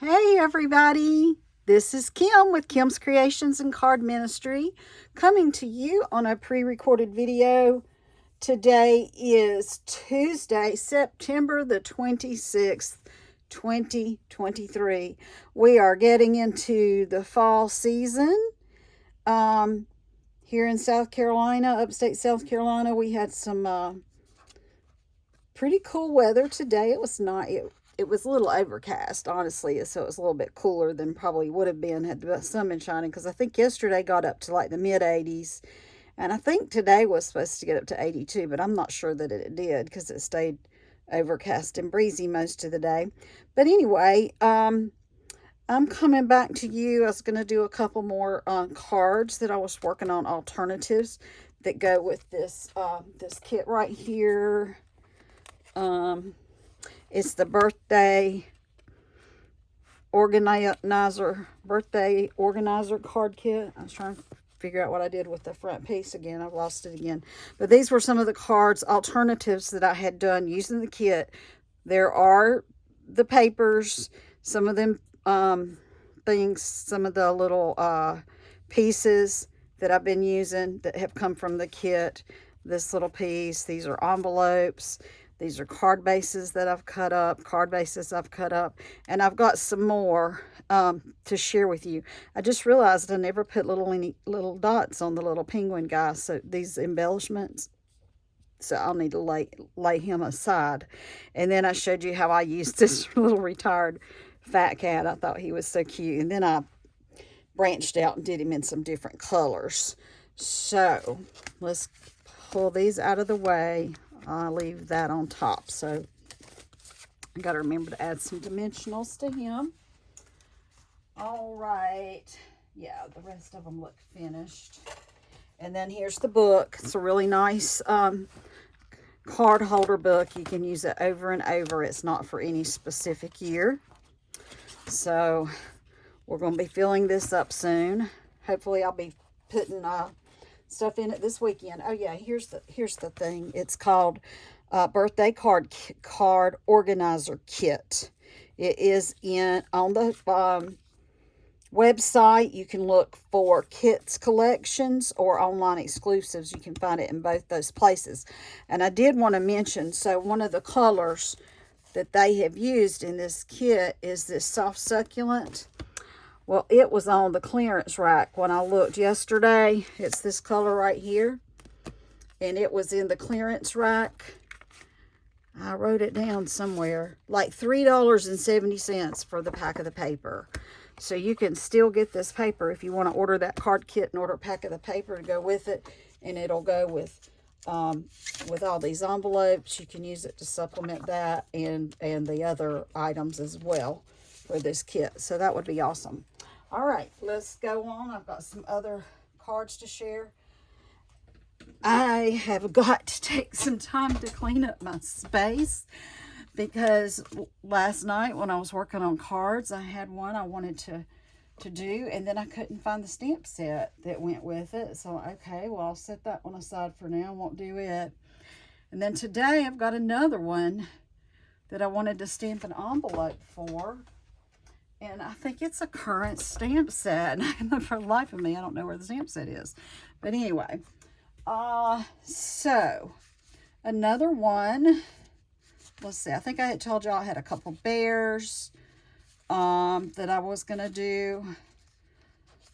Hey everybody, this is Kim with Kim's Creations and Card Ministry coming to you on a pre-recorded video. Today is Tuesday, September the 26th, 2023. We are getting into the fall season. Here in South Carolina, upstate South Carolina, we had some pretty cool weather today. It was a little overcast, honestly, so it was a little bit cooler than probably would have been had the sun been shining, because I think yesterday got up to like the mid 80s, and I think today was supposed to get up to 82, but I'm not sure that it did because it stayed overcast and breezy most of the day. But anyway, I'm coming back to you. I was going to do a couple more cards that I was working on, alternatives that go with this kit right here. It's the birthday organizer card kit. I was trying to figure out what I did with the front piece again. I've lost it again. But these were some of the cards, alternatives that I had done using the kit. There are the papers, some of them things, some of the little pieces that I've been using that have come from the kit. This little piece, these are envelopes. These are card bases that I've cut up, and I've got some more to share with you. I just realized I never put little dots on the little penguin guy, so these embellishments. So I'll need to lay him aside. And then I showed you how I used this little retired fat cat. I thought he was so cute. And then I branched out and did him in some different colors. So let's pull these out of the way. I'll leave that on top. So I got to remember to add some dimensionals to him. All right. Yeah, the rest of them look finished. And then here's the book. It's a really nice card holder book. You can use it over and over. It's not for any specific year. So we're going to be filling this up soon. Hopefully I'll be putting stuff in it this weekend. Oh yeah, here's the thing. It's called birthday card organizer kit. It is on the website. You can look for kits collections or online exclusives. You can find it in both those places. And I did want to mention, so one of the colors that they have used in this kit is this soft succulent. Well, it was on the clearance rack when I looked yesterday. It's this color right here. And it was in the clearance rack. I wrote it down somewhere. Like $3.70 for the pack of the paper. So you can still get this paper if you want to order that card kit and order a pack of the paper to go with it. And it'll go with all these envelopes. You can use it to supplement that and the other items as well for this kit. So that would be awesome. All right, let's go on. I've got some other cards to share. I have got to take some time to clean up my space because last night when I was working on cards, I had one I wanted to do, and then I couldn't find the stamp set that went with it. So, okay, well, I'll set that one aside for now. I won't do it. And then today I've got another one that I wanted to stamp an envelope for. And I think it's a current stamp set. And for the life of me, I don't know where the stamp set is. But anyway, so another one. Let's see. I think I had told y'all I had a couple bears that I was going to do.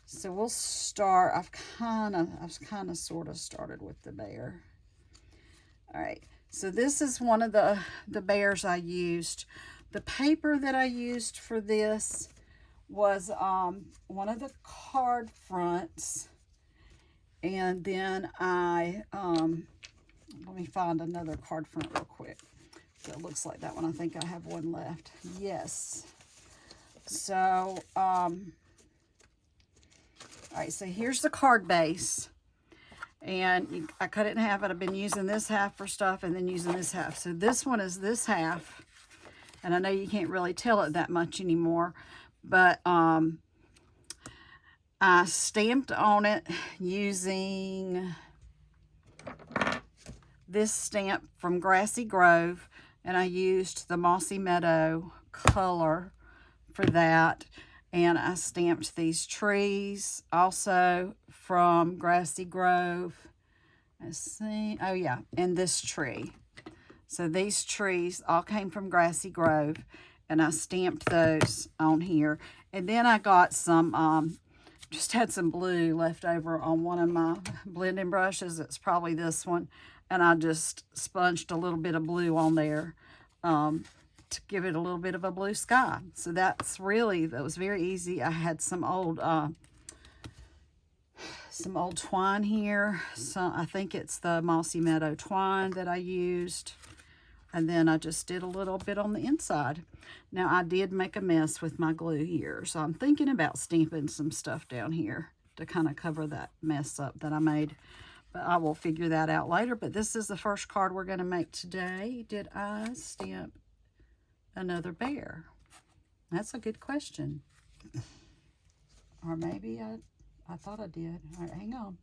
So we'll start. I've kind of sort of started with the bear. All right. So this is one of the bears I used. The paper that I used for this was one of the card fronts. And then let me find another card front real quick. So it looks like that one. I think I have one left. Yes. So, all right, so here's the card base. And I cut it in half, and I've been using this half for stuff and then using this half. So this one is this half. And I know you can't really tell it that much anymore, but I stamped on it using this stamp from Grassy Grove, and I used the Mossy Meadow color for that. And I stamped these trees also from Grassy Grove. Let's see. Oh, yeah. And this tree. So these trees all came from Grassy Grove. And I stamped those on here. And then I got some, just had some blue left over on one of my blending brushes. It's probably this one. And I just sponged a little bit of blue on there to give it a little bit of a blue sky. So that was very easy. I had some old twine here. So I think it's the Mossy Meadow twine that I used. And then I just did a little bit on the inside. Now, I did make a mess with my glue here. So I'm thinking about stamping some stuff down here to kind of cover that mess up that I made. But I will figure that out later. But this is the first card we're going to make today. Did I stamp another bear? That's a good question. Or maybe I thought I did. All right, hang on.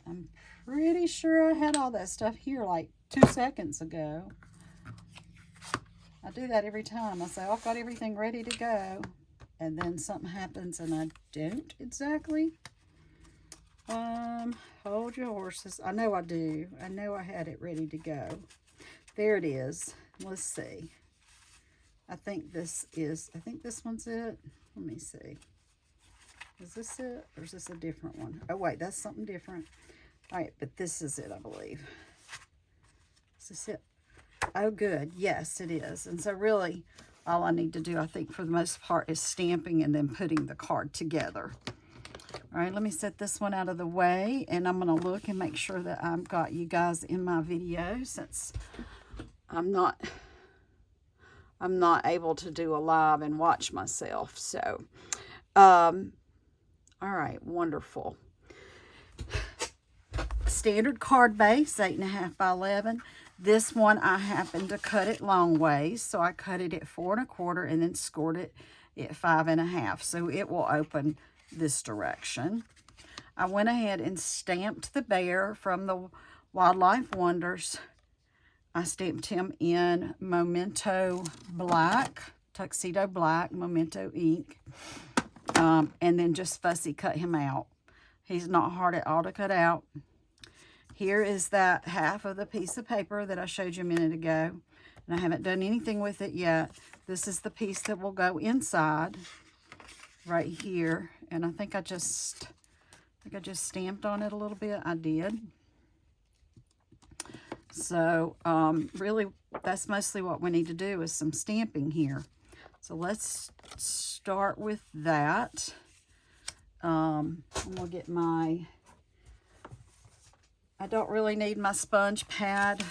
I'm pretty sure I had all that stuff here like 2 seconds ago. I do that every time. I say, oh, I've got everything ready to go. And then something happens and I don't exactly. Hold your horses. I know I do. I know I had it ready to go. There it is. Let's see. I think this one's it. Let me see. Is this it? Or is this a different one? Oh, wait, that's something different. All right, but this is it, I believe. Is this it? Oh, good. Yes, it is. And so really, all I need to do, I think, for the most part, is stamping and then putting the card together. All right, let me set this one out of the way, and I'm going to look and make sure that I've got you guys in my video, since I'm not able to do a live and watch myself. So, all right, wonderful. Standard card base, 8.5 by 11. This one, I happened to cut it long ways, so I cut it at 4 1/4 and then scored it at 5 1/2. So it will open this direction. I went ahead and stamped the bear from the Wildlife Wonders. I stamped him in Memento Black, Tuxedo Black, Memento ink, and then just fussy cut him out. He's not hard at all to cut out. Here is that half of the piece of paper that I showed you a minute ago, and I haven't done anything with it yet. This is the piece that will go inside right here, and I think I just stamped on it a little bit. I did. So really, that's mostly what we need to do, is some stamping here. So let's start with that. I'm gonna get my, I don't really need my sponge pad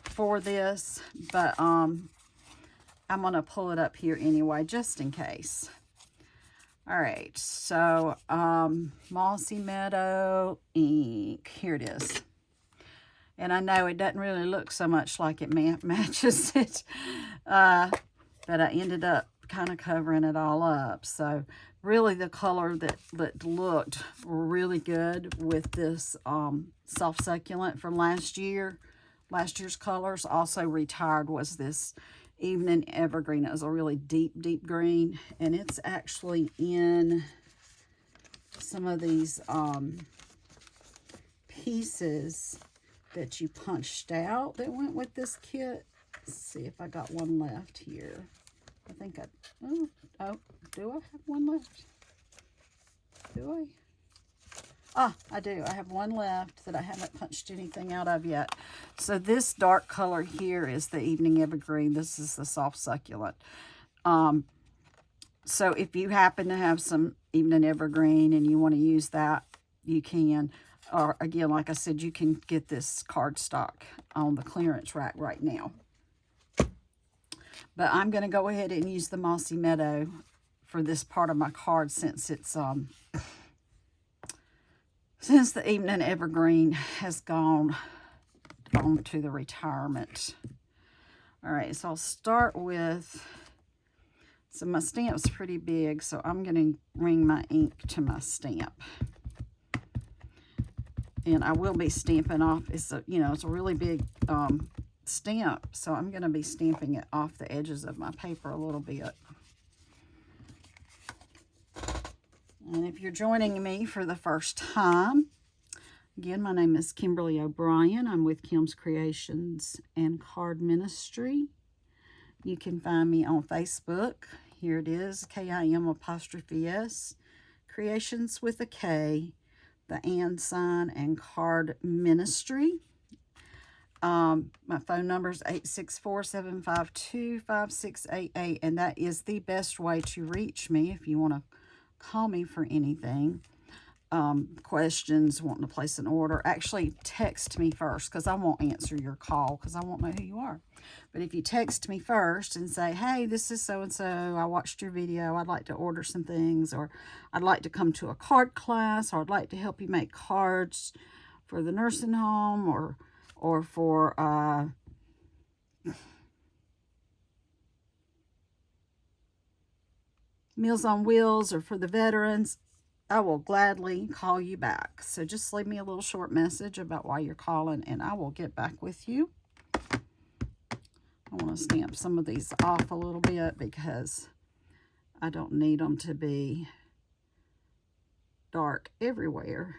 for this, but I'm going to pull it up here anyway, just in case. All right, so Mossy Meadow ink. Here it is. And I know it doesn't really look so much like it matches it, but I ended up kind of covering it all up. So really the color that looked really good with this soft succulent from last year's colors, also retired, was this Evening Evergreen. It was a really deep green, and it's actually in some of these pieces that you punched out that went with this kit. Let's see if I got one left here. I think oh, do I have one left? Do I? Ah, I do. I have one left that I haven't punched anything out of yet. So this dark color here is the Evening Evergreen. This is the soft succulent. So if you happen to have some Evening Evergreen and you want to use that, you can. Or again, like I said, you can get this cardstock on the clearance rack right now. But I'm going to go ahead and use the Mossy Meadow for this part of my card, since it's since the Evening Evergreen has gone on to the retirement. All right, so I'll start with, so my stamp's pretty big, so I'm going to bring my ink to my stamp. And I will be stamping off, it's a, it's a really big stamp, so I'm going to be stamping it off the edges of my paper a little bit. And if you're joining me for the first time, again, my name is Kimberly O'Brien. I'm with Kim's Creations and Card Ministry. You can find me on Facebook. Here it is, KIM''S, Creations with a K, the and sign, and Card Ministry. My phone number is 864-752-5688, and that is the best way to reach me if you want to call me for anything. Questions, wanting to place an order. Actually, text me first, because I won't answer your call because I won't know who you are. But if you text me first and say, hey, this is so-and-so, I watched your video, I'd like to order some things, or I'd like to come to a card class, or I'd like to help you make cards for the nursing home, or for Meals on Wheels, or for the veterans, I will gladly call you back. So just leave me a little short message about why you're calling, and I will get back with you. I want to stamp some of these off a little bit because I don't need them to be dark everywhere.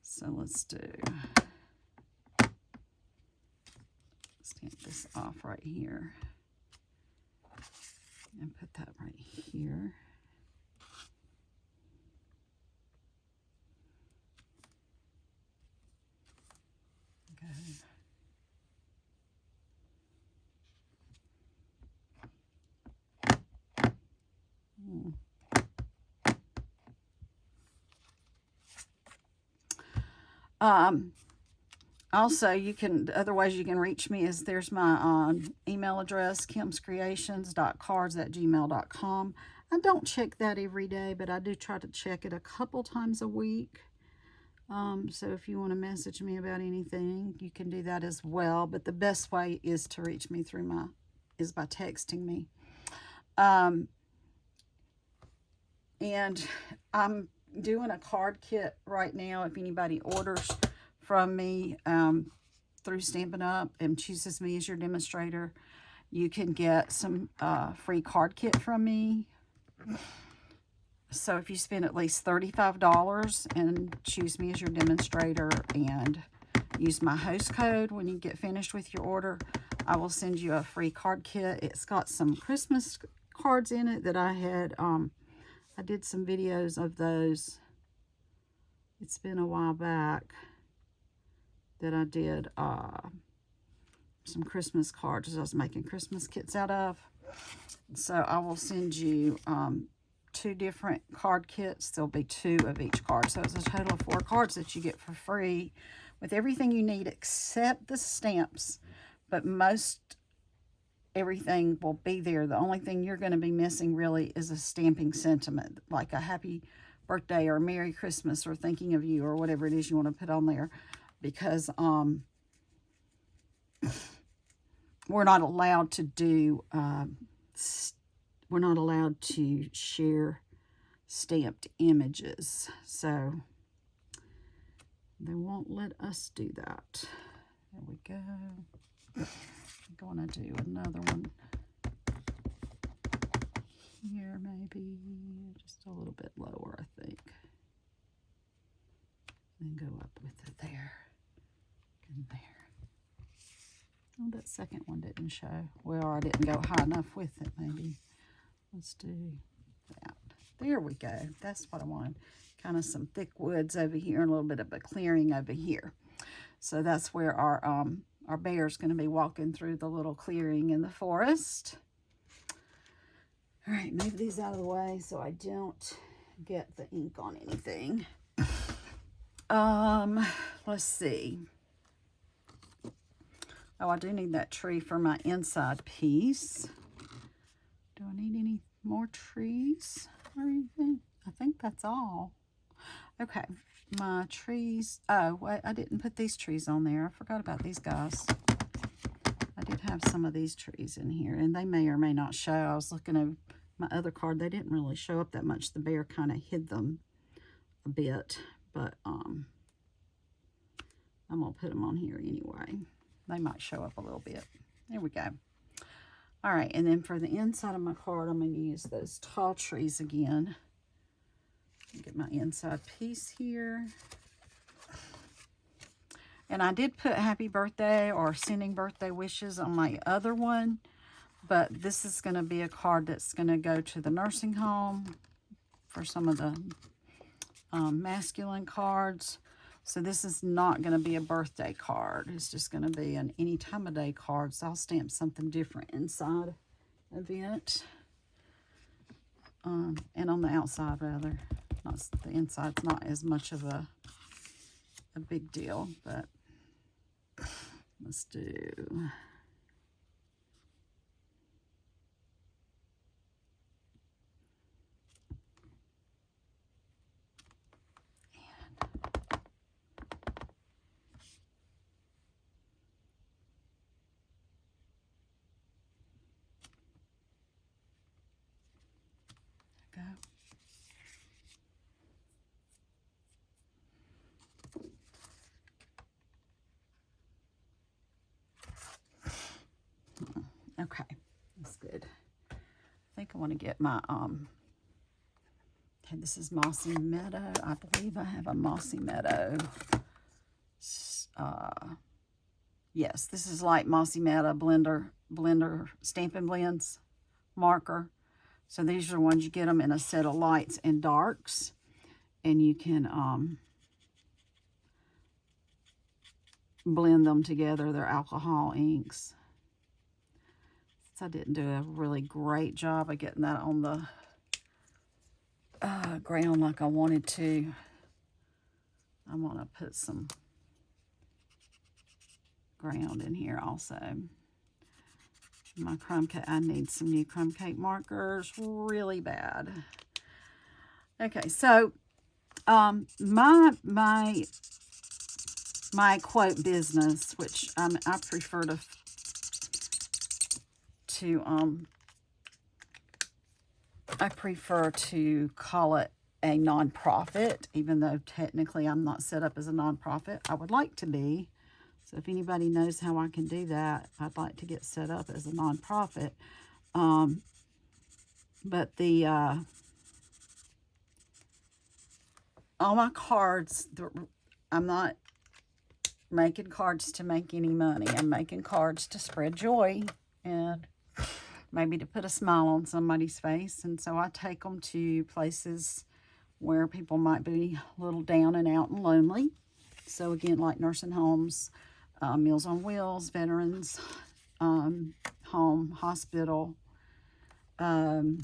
So let's stamp this off right here and put that right here. Okay. Also, you can, other ways you can reach me is, there's my email address, kimscreations.cards@gmail.com. I don't check that every day, but I do try to check it a couple times a week. So if you want to message me about anything, you can do that as well. But the best way is to reach me is by texting me. And I'm doing a card kit right now. If anybody orders from me through Stampin' Up! And chooses me as your demonstrator, you can get some free card kit from me. So if you spend at least $35 and choose me as your demonstrator and use my host code when you get finished with your order, I will send you a free card kit. It's got some Christmas cards in it that I had, I did some videos of those. It's been a while back that I did some Christmas cards I was making Christmas kits out of. So I will send you 2 different card kits. There'll be 2 of each card. So it's a total of 4 cards that you get for free with everything you need except the stamps. But most everything will be there. The only thing you're going to be missing really is a stamping sentiment, like a happy birthday or Merry Christmas or thinking of you or whatever it is you want to put on there. Because we're not allowed to do, we're not allowed to share stamped images. So they won't let us do that. There we go. I'm going to do another one here, maybe just a little bit lower, I think. And then go up with it there and there. Oh, that second one didn't show. Well, I didn't go high enough with it, maybe. Let's do that. There we go. That's what I wanted. Kind of some thick woods over here, and a little bit of a clearing over here. So that's where our bear's going to be walking through the little clearing in the forest. All right, move these out of the way so I don't get the ink on anything. Let's see. Oh, I do need that tree for my inside piece. Do I need any more trees or anything? I think that's all. Okay, my trees. Oh, wait, I didn't put these trees on there. I forgot about these guys. I did have some of these trees in here, and they may or may not show. I was looking at my other card. They didn't really show up that much. The bear kind of hid them a bit, but I'm going to put them on here anyway. They might show up a little bit. There we go. All right, and then for the inside of my card, I'm going to use those tall trees again. Get my inside piece here. And I did put happy birthday or sending birthday wishes on my other one, but this is going to be a card that's going to go to the nursing home for some of the masculine cards. So this is not going to be a birthday card. It's just going to be an any time of day card. So I'll stamp something different inside event. And on the outside, rather. Not the inside's not as much of a big deal, but let's do... Go. Okay, that's good. I think I want to get my okay, this is Mossy Meadow. I believe I have a Mossy Meadow. Yes, this is like Mossy Meadow blender Stampin' Blends marker. So these are the ones you get them in a set of lights and darks, and you can blend them together. They're alcohol inks. Since I didn't do a really great job of getting that on the ground like I wanted to, I'm gonna put some ground in here also. My crumb cake, I need some new crumb cake markers really bad. Okay, so my quote business, which I prefer to call it a nonprofit, even though technically I'm not set up as a nonprofit. I would like to be. So if anybody knows how I can do that, I'd like to get set up as a nonprofit. But the all my cards, I'm not making cards to make any money. I'm making cards to spread joy and maybe to put a smile on somebody's face. And so I take them to places where people might be a little down and out and lonely. So again, like nursing homes, Meals on Wheels, veterans, home, hospital. Let's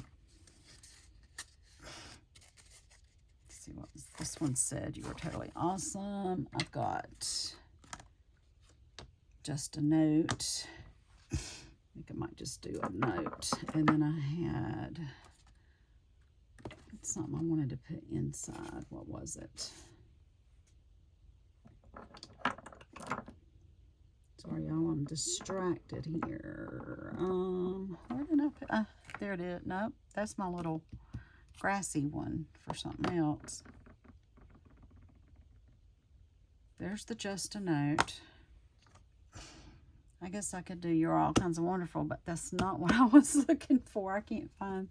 see what this one said. You were totally awesome. I've got just a note. I think I might just do a note. And then I had something I wanted to put inside. What was it? Sorry, y'all, I'm distracted here. Where did I put? There it is. Nope, that's my little grassy one for something else. There's the just a note. I guess I could do You're All Kinds of Wonderful, but that's not what I was looking for. I can't find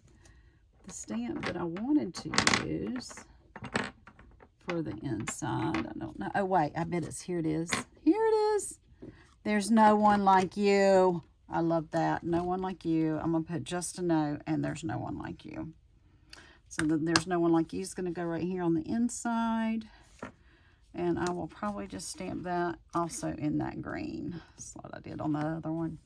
the stamp that I wanted to use for the inside. I don't know. Oh, wait, I bet it's, here it is. Here it is. There's no one like you. I love that. No one like you. I'm going to put just a note, and there's no one like you. So there's no one like you is going to go right here on the inside. And I will probably just stamp that also in that green. That's what I did on the other one.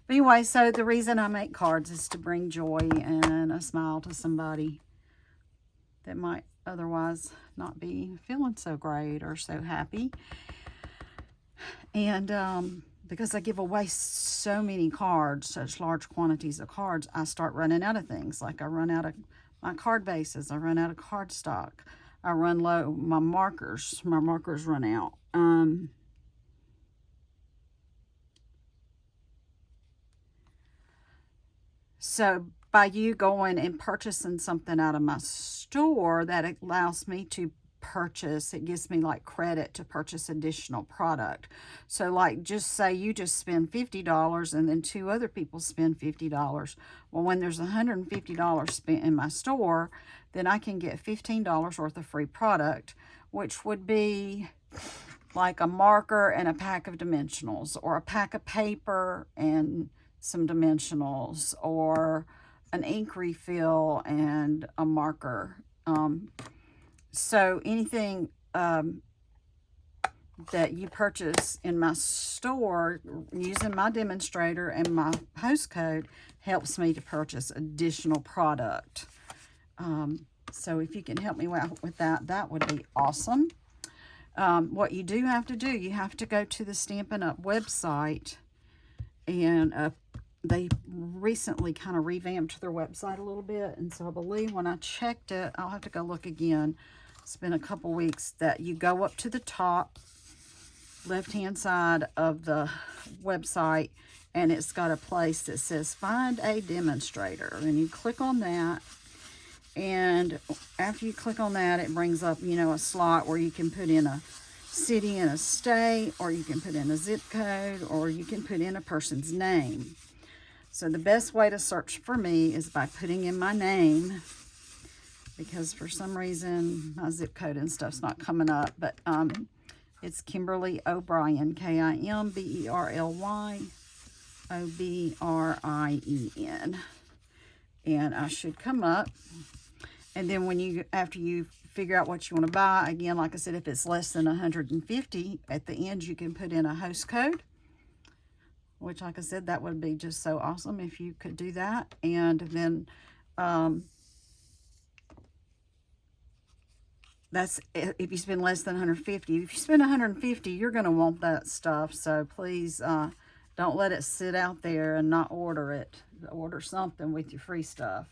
But anyway, so the reason I make cards is to bring joy and a smile to somebody that might otherwise not be feeling so great or so happy. And because I give away so many cards, such large quantities of cards, I start running out of things. Like I run out of my card bases. I run out of card stock. I run low. My markers run out. So by you going and purchasing something out of my store, that allows me to purchase, it gives me like credit to purchase additional product. So like, just say you just spend $50 and then 2 other people spend $50. Well, when there's $150 spent in my store, then I can get $15 worth of free product, which would be like a marker and a pack of dimensionals, or a pack of paper and some dimensionals, or an ink refill and a marker. So anything that you purchase in my store using my demonstrator and my host code helps me to purchase additional product. So if you can help me out with that, that would be awesome. What you do have to do, you have to go to the Stampin' Up website, and they recently kind of revamped their website a little bit, and so I believe when I checked it, I'll have to go look again. It's been a couple weeks, that you go up to the top left-hand side of the website, and it's got a place that says Find a Demonstrator, and you click on that. And after you click on that, it brings up, you know, a slot where you can put in a city and a state, or you can put in a zip code, or you can put in a person's name. So the best way to search for me is by putting in my name, because for some reason my zip code and stuff's not coming up. But it's Kimberly O'Brien, KIMBERLY-OBRIEN. And I should come up. And then when you, after you figure out what you want to buy, again, like I said, if it's less than 150, at the end you can put in a host code, which, like I said, that would be just so awesome if you could do that. And then that's if you spend less than 150. If you spend 150, you're going to want that stuff. So please don't let it sit out there and not order it. Order something with your free stuff,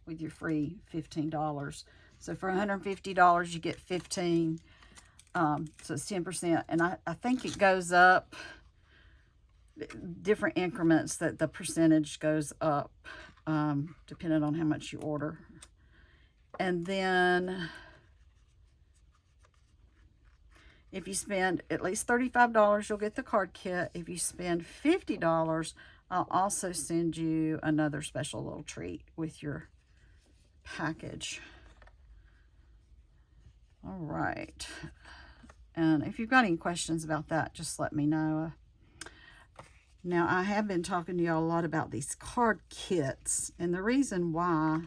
with your free $15. So for $150, you get 15. So it's 10%. And I think it goes up, different increments that the percentage goes up, depending on how much you order. And then if you spend at least $35, you'll get the card kit. If you spend $50, I'll also send you another special little treat with your package. All right. And if you've got any questions about that, just let me know. Now, I have been talking to y'all a lot about these card kits. And the reason why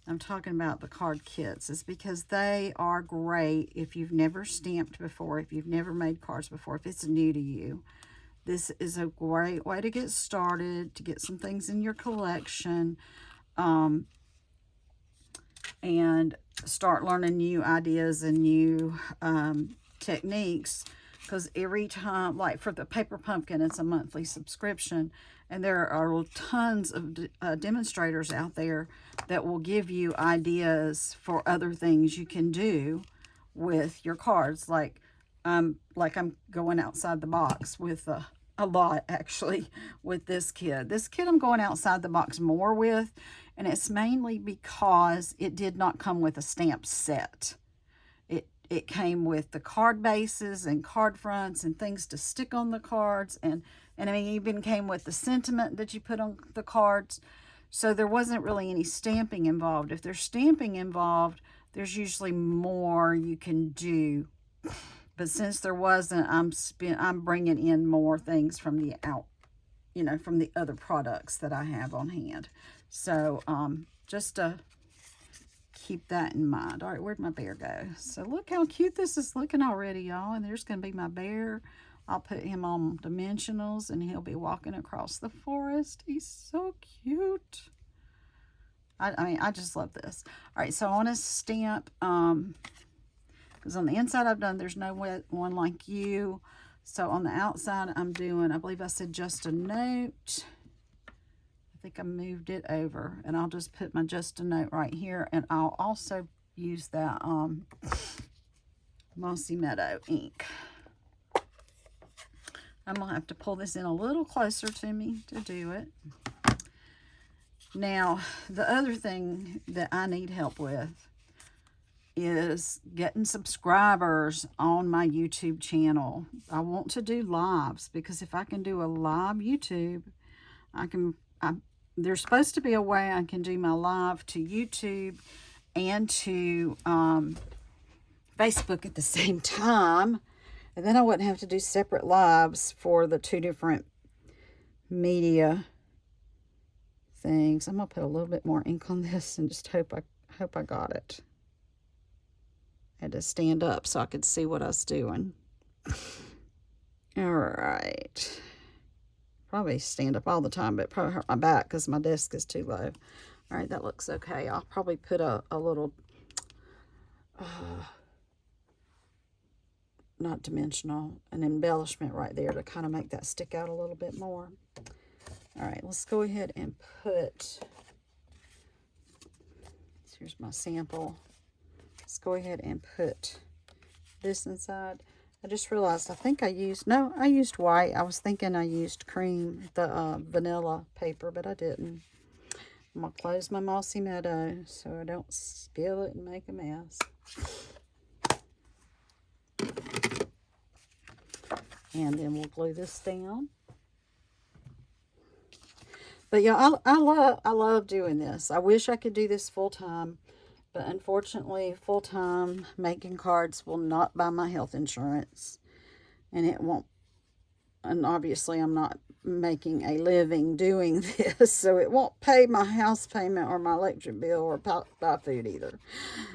I'm talking about the card kits is because they are great if you've never stamped before, if you've never made cards before, if it's new to you. This is a great way to get started, to get some things in your collection, and start learning new ideas and new techniques. Because every time, like for the Paper Pumpkin, it's a monthly subscription, and there are tons of demonstrators out there that will give you ideas for other things you can do with your cards. Like I'm going outside the box with a lot, actually, with this kit. This kit I'm going outside the box more with, and it's mainly because it did not come with a stamp set. It came with the card bases and card fronts and things to stick on the cards, and I mean, even came with the sentiment that you put on the cards. So there wasn't really any stamping involved. If there's stamping involved, there's usually more you can do. But since there wasn't, I'm bringing in more things from the from the other products that I have on hand. So just to keep that in mind. All right, where'd my bear go? So look how cute this is looking already, y'all. And there's going to be my bear. I'll put him on dimensionals, and he'll be walking across the forest. He's so cute. I mean, I just love this. All right, so I want to stamp, because on the inside I've done There's No One Like You. So on the outside I'm doing, I believe I said Just a Note. I think I moved it over, and I'll just put my Just a Note right here, and I'll also use that Mossy Meadow ink. I'm going to have to pull this in a little closer to me to do it. Now, the other thing that I need help with is getting subscribers on my YouTube channel. I want to do lives, because if I can do a live YouTube, there's supposed to be a way I can do my live to YouTube and to Facebook at the same time. And then I wouldn't have to do separate lives for the two different media things. I'm going to put a little bit more ink on this and just hope I got it. I had to stand up so I could see what I was doing. All right. Probably stand up all the time, but it probably hurt my back because my desk is too low. All right, that looks okay. I'll probably put a little, not dimensional, an embellishment right there to kind of make that stick out a little bit more. All right, let's go ahead and put, here's my sample. Let's go ahead and put this inside. I just realized, I think I used white. I was thinking I used cream, the vanilla paper, but I didn't. I'm going to close my Mossy Meadow so I don't spill it and make a mess. And then we'll glue this down. But yeah, I love doing this. I wish I could do this full time, but unfortunately, full time making cards will not buy my health insurance, and it won't. And obviously, I'm not making a living doing this, so it won't pay my house payment or my electric bill or buy food either.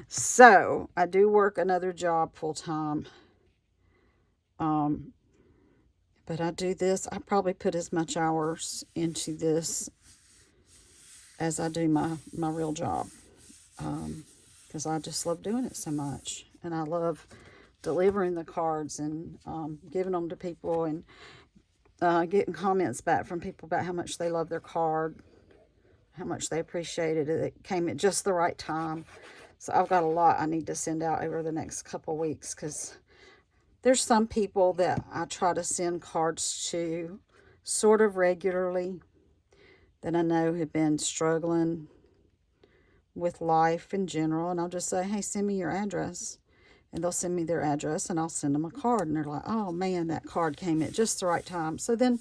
So I do work another job full time. But I do this. I probably put as much hours into this as I do my real job. Because I just love doing it so much. And I love delivering the cards and giving them to people and getting comments back from people about how much they love their card, how much they appreciated it. It came at just the right time. So I've got a lot I need to send out over the next couple weeks, because there's some people that I try to send cards to sort of regularly that I know have been struggling with life in general. And I'll just say, hey, send me your address. And they'll send me their address and I'll send them a card. And they're like, oh man, that card came at just the right time. So then,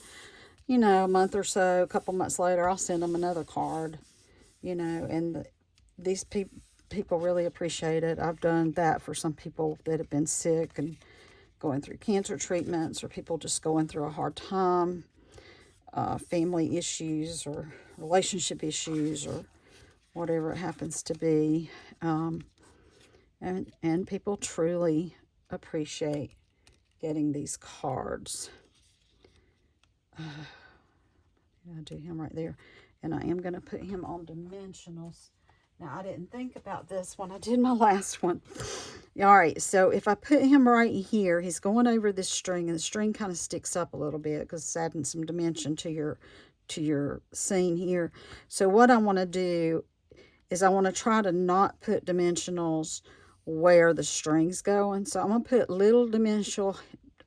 you know, a month or so, a couple months later, I'll send them another card, you know, and these people really appreciate it. I've done that for some people that have been sick and going through cancer treatments, or people just going through a hard time, family issues or relationship issues or whatever it happens to be. And people truly appreciate getting these cards. I do him right there. And I am going to put him on dimensionals. Now, I didn't think about this when I did my last one. All right, so if I put him right here, he's going over this string, and the string kind of sticks up a little bit because it's adding some dimension to your scene here. So what I want to do is I want to try to not put dimensionals where the string's going. So I'm going to put little dimensional,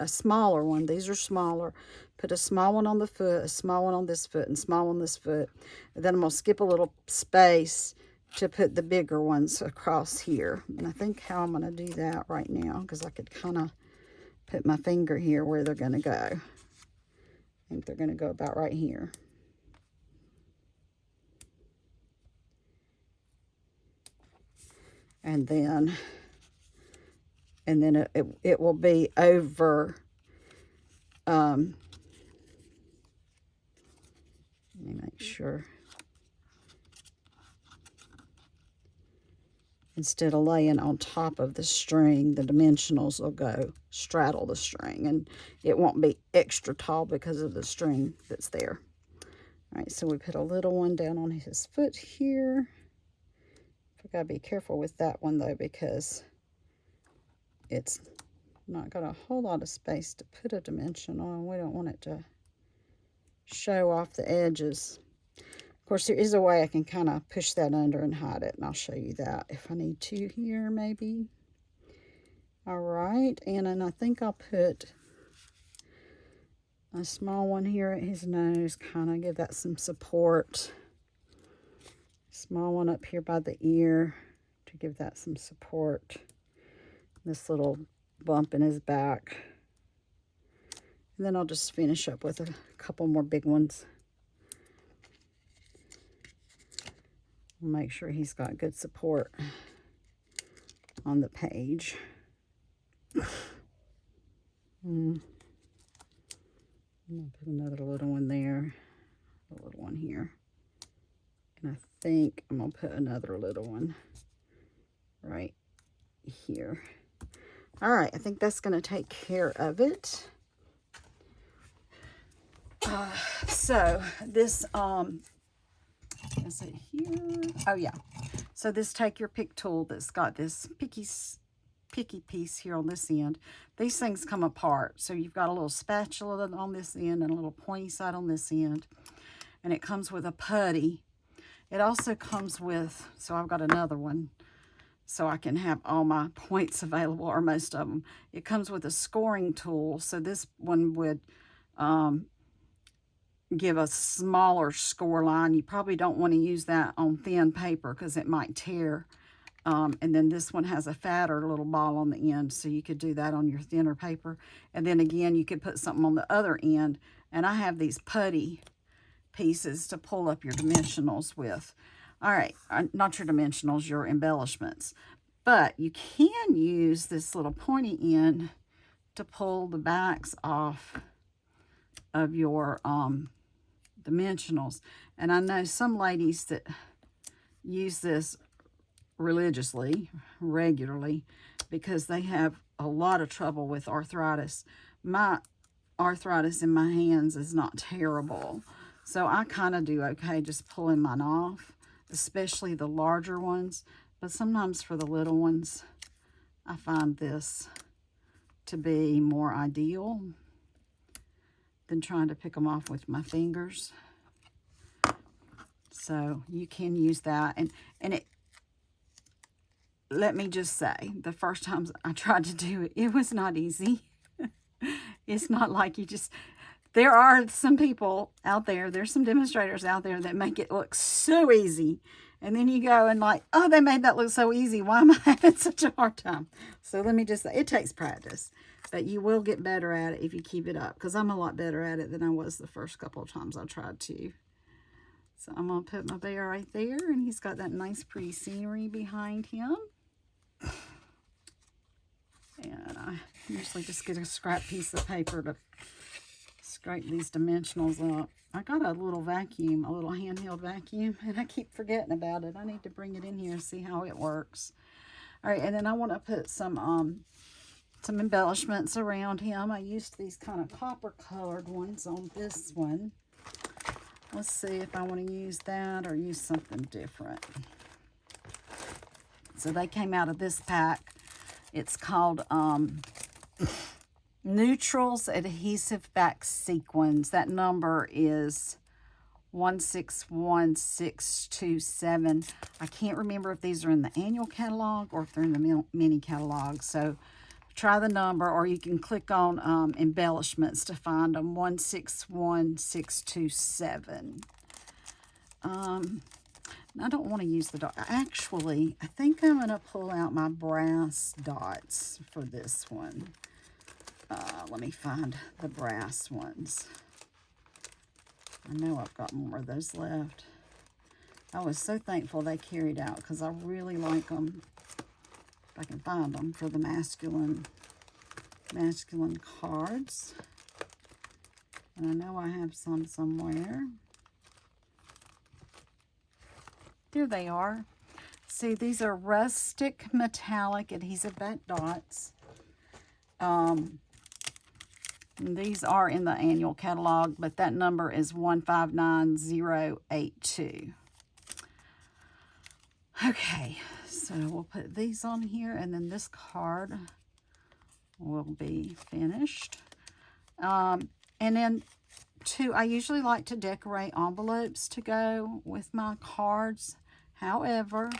a smaller one. These are smaller. Put a small one on the foot, a small one on this foot, and small on this foot. And then I'm going to skip a little space to put the bigger ones across here. And I think how I'm going to do that right now, because I could kind of put my finger here where they're going to go. I think they're going to go about right here. And then it will be over, let me make sure. Instead of laying on top of the string, the dimensionals will go straddle the string, and it won't be extra tall because of the string that's there. All right, so we put a little one down on his foot here. I've got to be careful with that one, though, because it's not got a whole lot of space to put a dimensional, and we don't want it to show off the edges. Of course, there is a way I can kind of push that under and hide it, and I'll show you that if I need to here, maybe. All right, and then I think I'll put a small one here at his nose, kind of give that some support. Small one up here by the ear, to give that some support. This little bump in his back. And then I'll just finish up with a couple more big ones. Make sure he's got good support on the page. I'm going to put another little one there, a little one here. And I think I'm going to put another little one right here. All right, I think that's going to take care of it. So this, is it here? Oh yeah. So this take your pick tool that's got this picky piece here on this end. These things come apart. So you've got a little spatula on this end and a little pointy side on this end. And it comes with a putty. It also comes with, so I've got another one so I can have all my points available, or most of them. It comes with a scoring tool. So this one would give a smaller score line. You probably don't want to use that on thin paper because it might tear. And then this one has a fatter little ball on the end, so you could do that on your thinner paper. And then again, you could put something on the other end. And I have these putty pieces to pull up your dimensionals with. All right, not your dimensionals, your embellishments. But you can use this little pointy end to pull the backs off of your dimensionals. And I know some ladies that use this regularly, because they have a lot of trouble with arthritis. My arthritis in my hands is not terrible, so I kind of do okay just pulling mine off, especially the larger ones. But sometimes for the little ones, I find this to be more ideal than trying to pick them off with my fingers. So you can use that. And it, let me just say, the first times I tried to do it, it was not easy. It's not like you just, there are some people out there, there's some demonstrators out there that make it look so easy. And then you go and like, oh, they made that look so easy. Why am I having such a hard time? So let me just say, it takes practice. But you will get better at it if you keep it up. Because I'm a lot better at it than I was the first couple of times I tried to. So I'm going to put my bear right there. And he's got that nice pretty scenery behind him. And I usually just get a scrap piece of paper to scrape these dimensionals up. I got a little vacuum, a little handheld vacuum, and I keep forgetting about it. I need to bring it in here and see how it works. All right, and then I want to put some embellishments around him. I used these kind of copper colored ones on this one. Let's see if I want to use that or use something different. So they came out of this pack. It's called Neutrals Adhesive Back Sequins. That number is 161627. I can't remember if these are in the annual catalog or if they're in the mini catalog. So try the number, or you can click on embellishments to find them. 161627. I don't want to use the dot. Actually, I think I'm going to pull out my brass dots for this one. Let me find the brass ones. I know I've got more of those left. I was so thankful they carried out because I really like them. If I can find them for the masculine cards. And I know I have some somewhere. There they are. See, these are rustic metallic adhesive back dots. These are in the annual catalog, but that number is 159082. Okay, so we'll put these on here, and then this card will be finished. And then I usually like to decorate envelopes to go with my cards. However,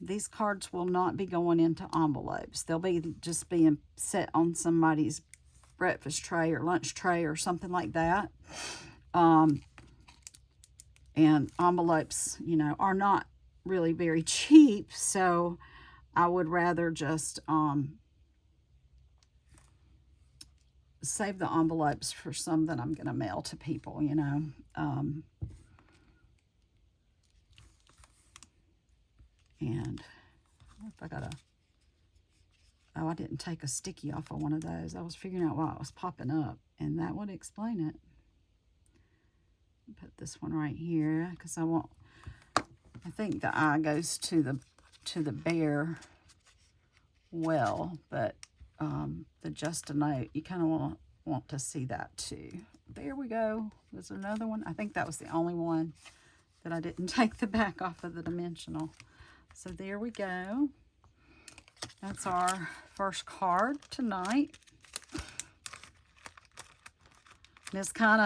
these cards will not be going into envelopes. They'll be just being set on somebody's breakfast tray or lunch tray or something like that. And envelopes, you know, are not really very cheap, so I would rather just save the envelopes for some that I'm going to mail to people, you know. And if I got a, oh, I didn't take a sticky off of one of those. I was figuring out why it was popping up, and that would explain it. Put this one right here because I think the eye goes to the bear well, but the just a note, you kind of want to see that too. There we go. There's another one. I think that was the only one that I didn't take the back off of the dimensional. So there we go. That's our first card tonight. And it's kind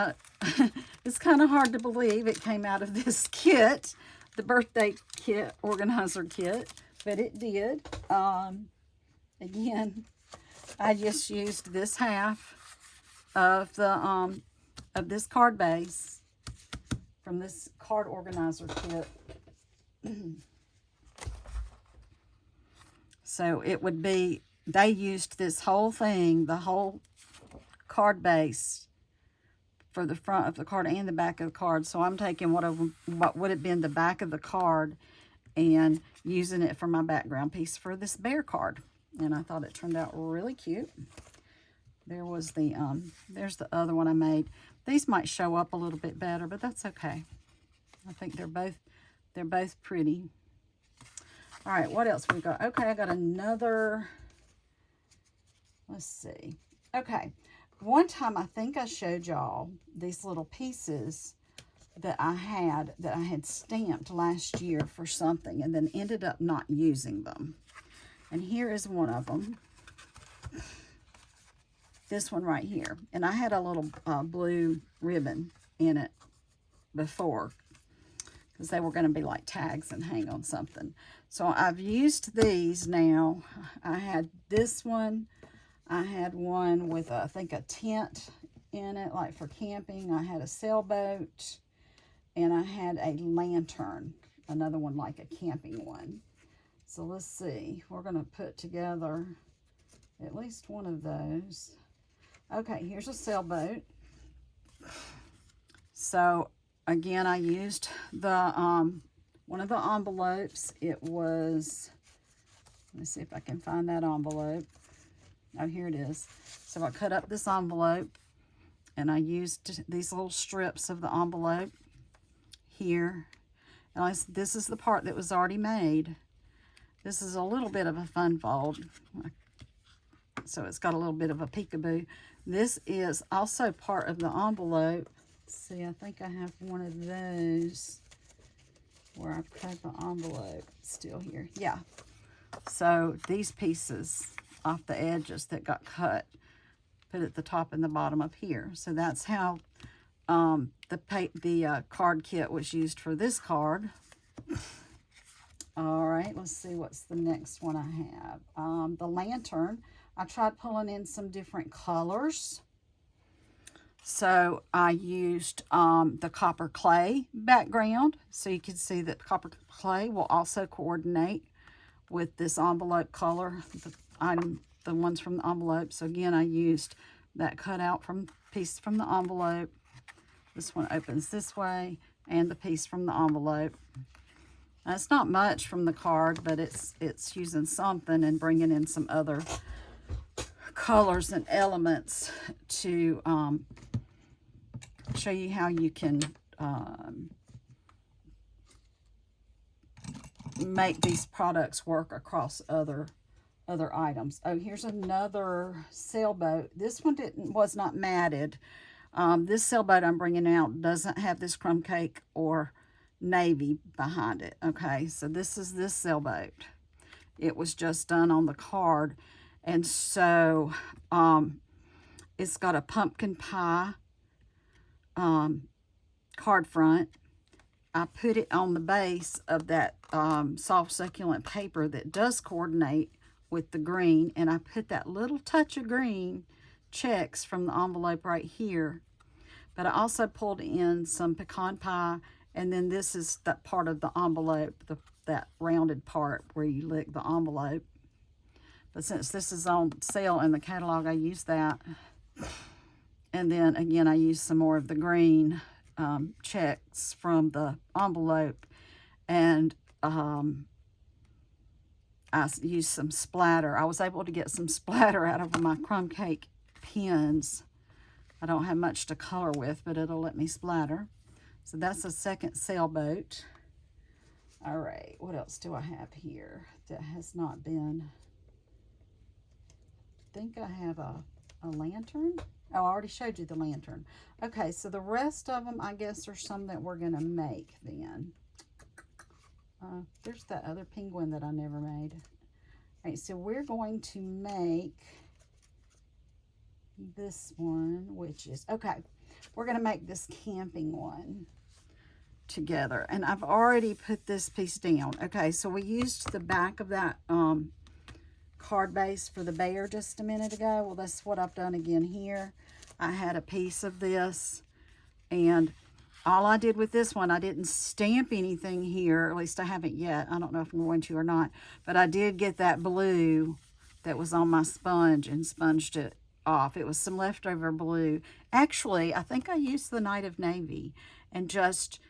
of hard to believe it came out of this kit, the birthday kit, organizer kit, but it did. Again, I just used this half of the of this card base from this card organizer kit. So it would be, they used this whole thing, the whole card base for the front of the card and the back of the card. So I'm taking what would have been the back of the card and using it for my background piece for this bear card. And I thought it turned out really cute. There was the, there's the other one I made. These might show up a little bit better, but that's okay. I think they're both pretty. All right, what else we got? Okay, I got another, let's see. Okay, one time I think I showed y'all these little pieces that I had stamped last year for something and then ended up not using them. And here is one of them. This one right here. And I had a little blue ribbon in it before, because they were going to be like tags and hang on something. So I've used these now. I had this one. I had one with, I think, a tent in it, like for camping. I had a sailboat. And I had a lantern. Another one like a camping one. So let's see. We're going to put together at least one of those. Okay, here's a sailboat. So again, I used the one of the envelopes. It was, let me see if I can find that envelope. Oh, here it is. So I cut up this envelope and I used these little strips of the envelope here. And this is the part that was already made. This is a little bit of a fun fold. So it's got a little bit of a peekaboo. This is also part of the envelope. See, I think I have one of those where I've cut the envelope still here. Yeah. So these pieces off the edges that got cut, put at the top and the bottom of here. So that's how the card kit was used for this card. All right, let's see what's the next one I have. The lantern. I tried pulling in some different colors. So I used the copper clay background. So you can see that copper clay will also coordinate with this envelope color, the ones from the envelope. So again, I used that cutout piece from the envelope. This one opens this way, and the piece from the envelope. Now, it's not much from the card, but it's using something and bringing in some other colors and elements to show you how you can make these products work across other items. Oh, here's another sailboat. This one was not matted. This sailboat I'm bringing out doesn't have this crumb cake or navy behind it. Okay, so this is this sailboat. It was just done on the card. And so it's got a pumpkin pie card front. I put it on the base of that soft succulent paper that does coordinate with the green, and I put that little touch of green checks from the envelope right here. But I also pulled in some pecan pie And then this is that part of the envelope, that rounded part where you lick the envelope. But since this is on sale in the catalog, I use that. And then again, I use some more of the green checks from the envelope. And I used some splatter. I was able to get some splatter out of my crumb cake pens. I don't have much to color with, but it'll let me splatter. So that's a second sailboat. All right, what else do I have here that has not been? I think I have a lantern. Oh, I already showed you the lantern. Okay, so the rest of them, I guess, are some that we're gonna make then. There's that other penguin that I never made. All right, so we're going to make this one, which is, okay, we're going to make this camping one together. And I've already put this piece down. Okay, so we used the back of that card base for the bear just a minute ago. Well, that's what I've done again here. I had a piece of this, and all I did with this one, I didn't stamp anything here. At least I haven't yet. I don't know if I'm going to or not. But I did get that blue that was on my sponge and sponged it off. It was some leftover blue. Actually, I think I used the Night of Navy and just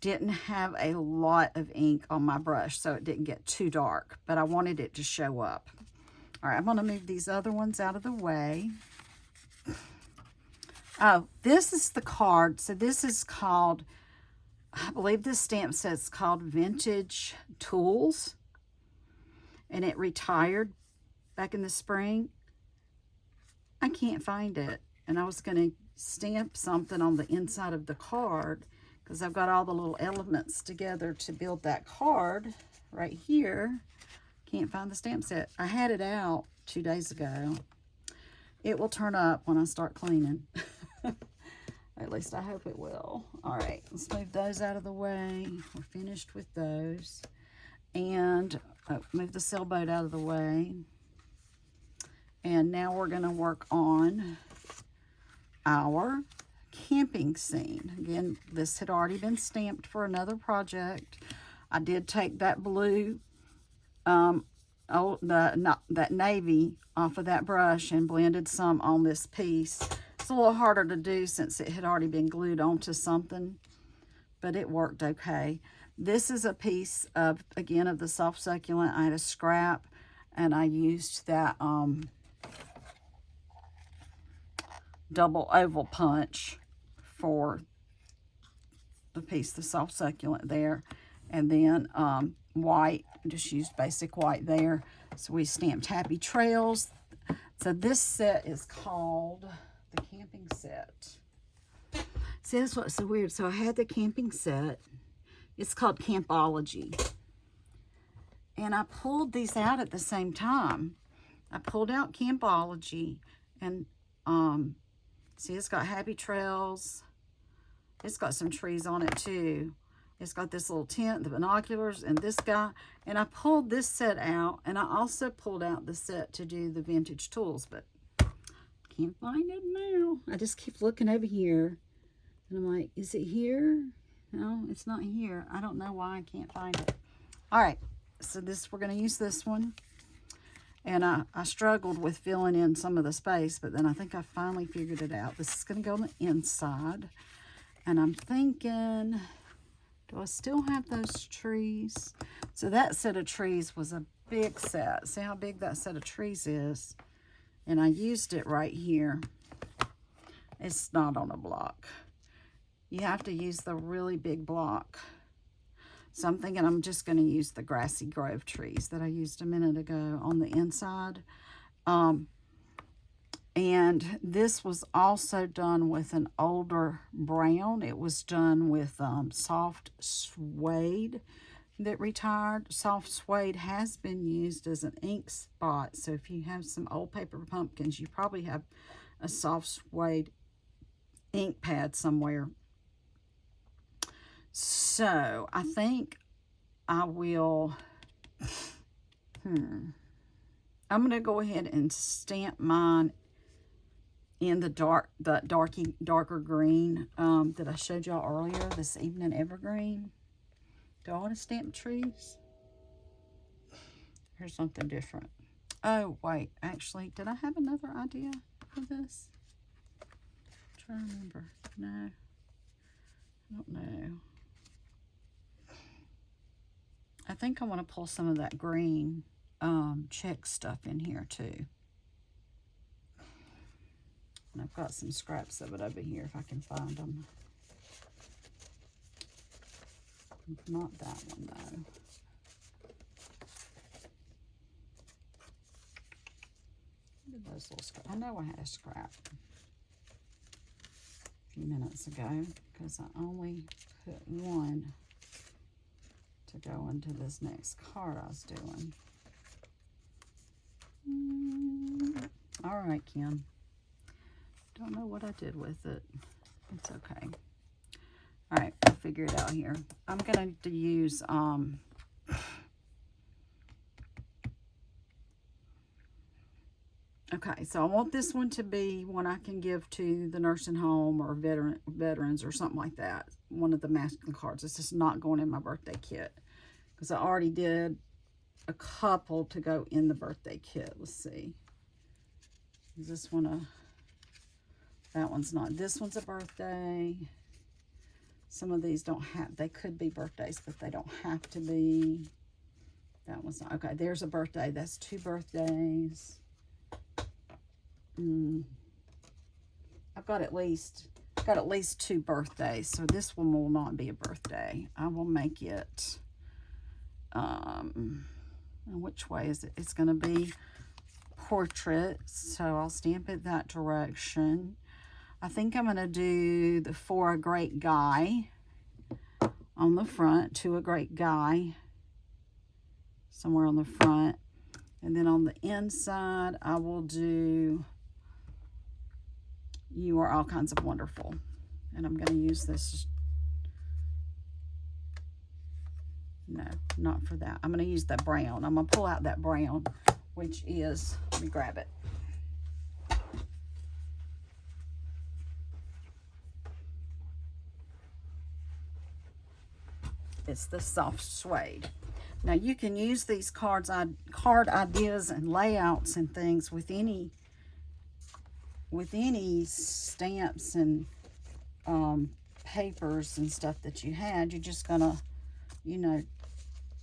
didn't have a lot of ink on my brush, so it didn't get too dark. But I wanted it to show up. All right, I'm going to move these other ones out of the way. Oh, this is the card. So this is called, I believe this stamp says called Vintage Tools. And it retired back in the spring. I can't find it. And I was going to stamp something on the inside of the card because I've got all the little elements together to build that card right here. Can't find the stamp set. I had it out 2 days ago. It will turn up when I start cleaning. At least I hope it will. All right, let's move those out of the way. We're finished with those. And move the sailboat out of the way. And now we're going to work on our camping scene. Again, this had already been stamped for another project. I did take that blue, that navy off of that brush and blended some on this piece. It's a little harder to do since it had already been glued onto something, but it worked okay. This is a piece of, again, of the soft succulent. I had a scrap and I used that double oval punch for the piece, the soft succulent there. And then white, just used basic white there. So we stamped Happy Trails. So this set is called the camping set. See, that's what's so weird. So I had the camping set. It's called Campology. And I pulled these out at the same time. I pulled out Campology and see, it's got Happy Trails. It's got some trees on it too. It's got this little tent, the binoculars, and this guy. And I pulled this set out, and I also pulled out the set to do the vintage tools, but can't find it now. I just keep looking over here, and I'm like, is it here? No, it's not here. I don't know why I can't find it. All right, so we're going to use this one. And I struggled with filling in some of the space, but then I think I finally figured it out. This is going to go on the inside. And I'm thinking, do I still have those trees? So that set of trees was a big set. See how big that set of trees is? And I used it right here. It's not on a block. You have to use the really big block. So I'm thinking I'm just going to use the Grassy Grove trees that I used a minute ago on the inside. And this was also done with an older brown. It was done with soft suede that retired. Soft suede has been used as an ink spot. So if you have some old paper pumpkins, you probably have a soft suede ink pad somewhere. So I think I will, I'm going to go ahead and stamp mine in the darker green that I showed y'all earlier, this evening evergreen. Do I want to stamp trees? Here's something different. Oh, wait. Actually, did I have another idea for this? I'm trying to remember. No. I don't know. I think I want to pull some of that green check stuff in here too. And I've got some scraps of it over here if I can find them. Not that one though. Look at those little scraps. I know I had a scrap a few minutes ago because I only put one to go into this next card I was doing. All right, Kim. Don't know what I did with it. It's okay. All right, I'll figure it out here. I'm going to use, okay, so I want this one to be one I can give to the nursing home or veterans or something like that. One of the masculine cards. It's just not going in my birthday kit because I already did a couple to go in the birthday kit. Let's see. Is this one that one's not. This one's a birthday. Some of these don't have, they could be birthdays, but they don't have to be. That one's not. Okay, there's a birthday. That's 2 birthdays. I've got at least 2 birthdays, so this one will not be a birthday. I will make it, which way is it? It's going to be portrait, so I'll stamp it that direction. I think I'm going to do the For a Great Guy on the front, To a Great Guy, somewhere on the front. And then on the inside, I will do You Are All Kinds of Wonderful. And I'm going to use this. No, not for that. I'm going to use that brown. I'm going to pull out that brown, which is, let me grab it. It's the soft suede. Now you can use these card ideas and layouts and things with any stamps and papers and stuff that you had. You're just gonna, you know,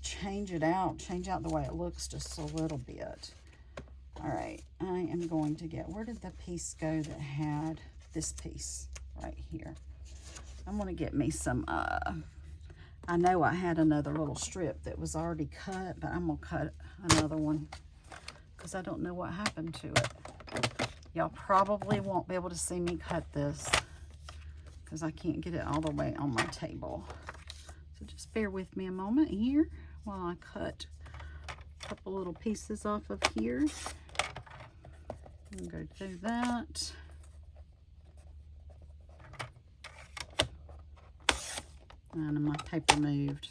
change out the way it looks just a little bit. All right, I am going to get, where did the piece go that had this piece right here? I'm gonna get me some I know I had another little strip that was already cut, but I'm going to cut another one because I don't know what happened to it. Y'all probably won't be able to see me cut this because I can't get it all the way on my table. So just bear with me a moment here while I cut a couple little pieces off of here. I'm going to go do that. And my paper moved.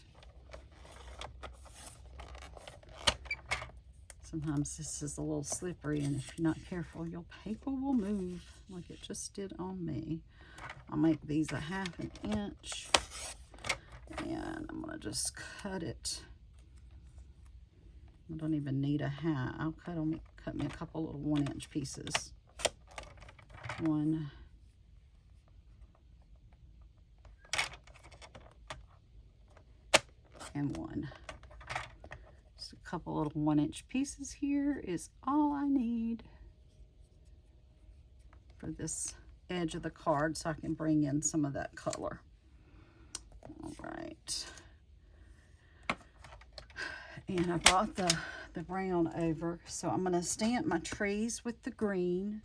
Sometimes this is a little slippery, and if you're not careful, your paper will move like it just did on me. I'll make these a 1/2 inch, and I'm gonna just cut it. I don't even need a hat. I'll cut me a couple little 1-inch pieces. 1. And 1. Just a couple little 1-inch pieces here is all I need for this edge of the card so I can bring in some of that color. All right. And I brought the brown over, so I'm going to stamp my trees with the green.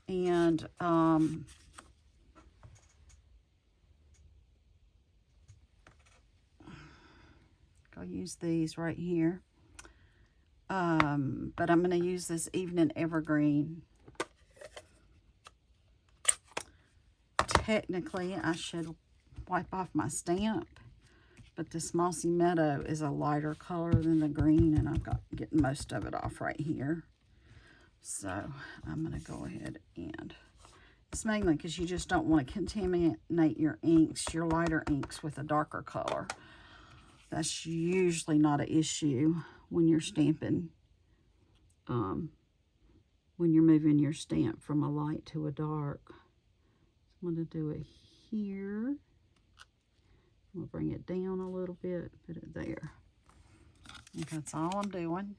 And I'll use these right here. But I'm going to use this Evening Evergreen. Technically, I should wipe off my stamp, but this Mossy Meadow is a lighter color than the green, and I've got getting most of it off right here. So I'm going to go ahead and, it's mainly because you just don't want to contaminate your inks, your lighter inks, with a darker color. That's usually not an issue when you're stamping, when you're moving your stamp from a light to a dark. So I'm going to do it here. We'll bring it down a little bit, put it there. And that's all I'm doing.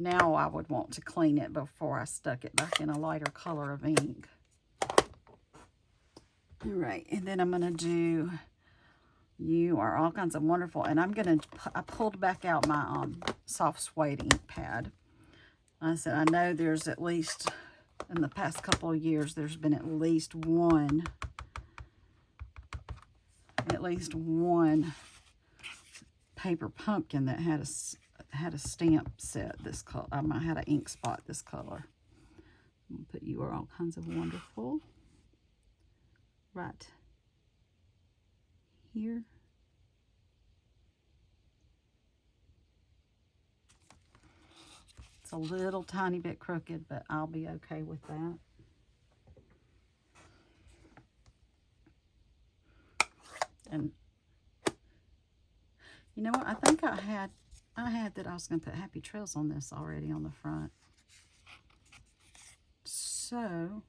Now I would want to clean it before I stuck it back in a lighter color of ink. All right, and then I'm going to do You Are All Kinds of Wonderful. And I pulled back out my soft suede ink pad. I said, I know there's at least, in the past couple of years, there's been at least one paper pumpkin that had a stamp set this color. I had an ink spot this color. I'm going to put You Are All Kinds of Wonderful right here. It's a little tiny bit crooked, but I'll be okay with that. And you know what? I think I had that I was going to put Happy Trails on this already on the front. So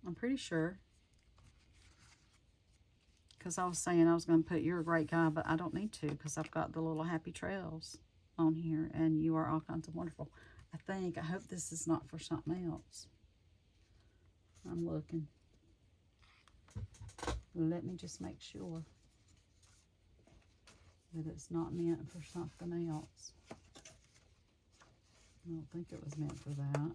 I'm pretty sure, because I was saying I was going to put You're a Great Guy, but I don't need to because I've got the little Happy Trails on here and You Are All Kinds of Wonderful. I hope this is not for something else. I'm looking. Let me just make sure that it's not meant for something else. I don't think it was meant for that.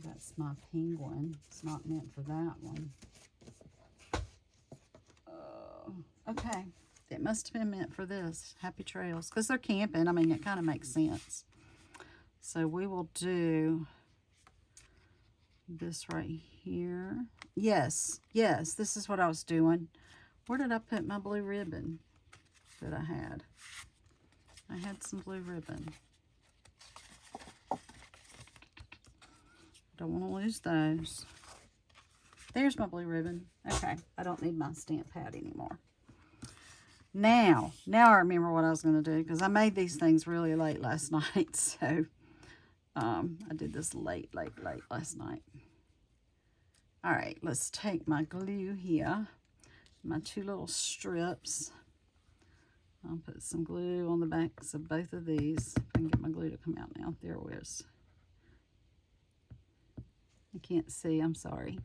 That's my penguin. It's not meant for that one. Okay. It must have been meant for this. Happy Trails. Because they're camping. I mean, it kind of makes sense. So we will do this right here. Yes. Yes. This is what I was doing. Where did I put my blue ribbon that I had? I had some blue ribbon. Don't want to lose those. There's my blue ribbon. Okay. I don't need my stamp pad anymore. Now I remember what I was going to do, because I made these things really late last night. So I did this late last night. All right, let's take my glue here, my two little strips. I'll put some glue on the backs of both of these. If I can get my glue to come out now. There it is. I can't see, I'm sorry.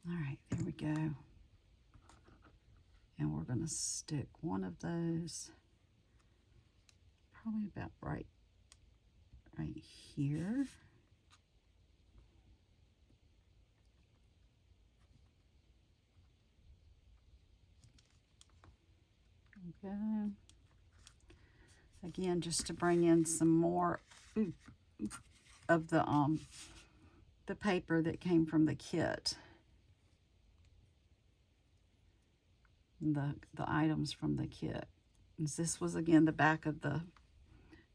All right, there we go. And we're going to stick one of those probably about right here. Okay. Again, just to bring in some more of the paper that came from the kit. The items from the kit. This was again the back of the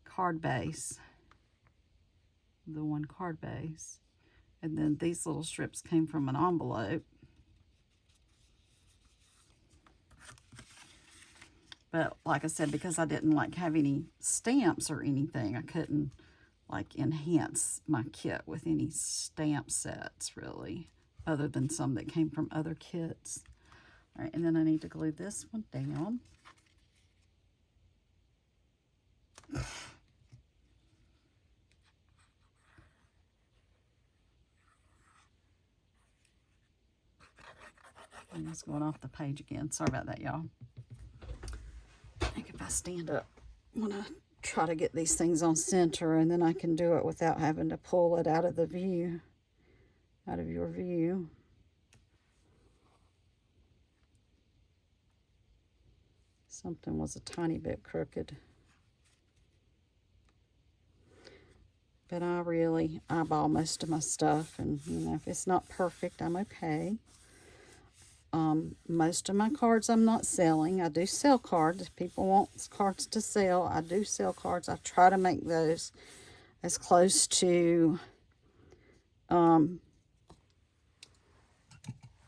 card base, the one card base, and then these little strips came from an envelope. But like I said, because I didn't have any stamps or anything, I couldn't enhance my kit with any stamp sets really, other than some that came from other kits. All right, and then I need to glue this one down. And it's going off the page again. Sorry about that, y'all. I think if I stand up, I'm going to try to get these things on center, and then I can do it without having to pull it out of the view, out of your view. Something was a tiny bit crooked. But I really eyeball most of my stuff, and you know, if it's not perfect, I'm okay. Most of my cards I'm not selling. I do sell cards. If people want cards to sell, I do sell cards. I try to make those as close to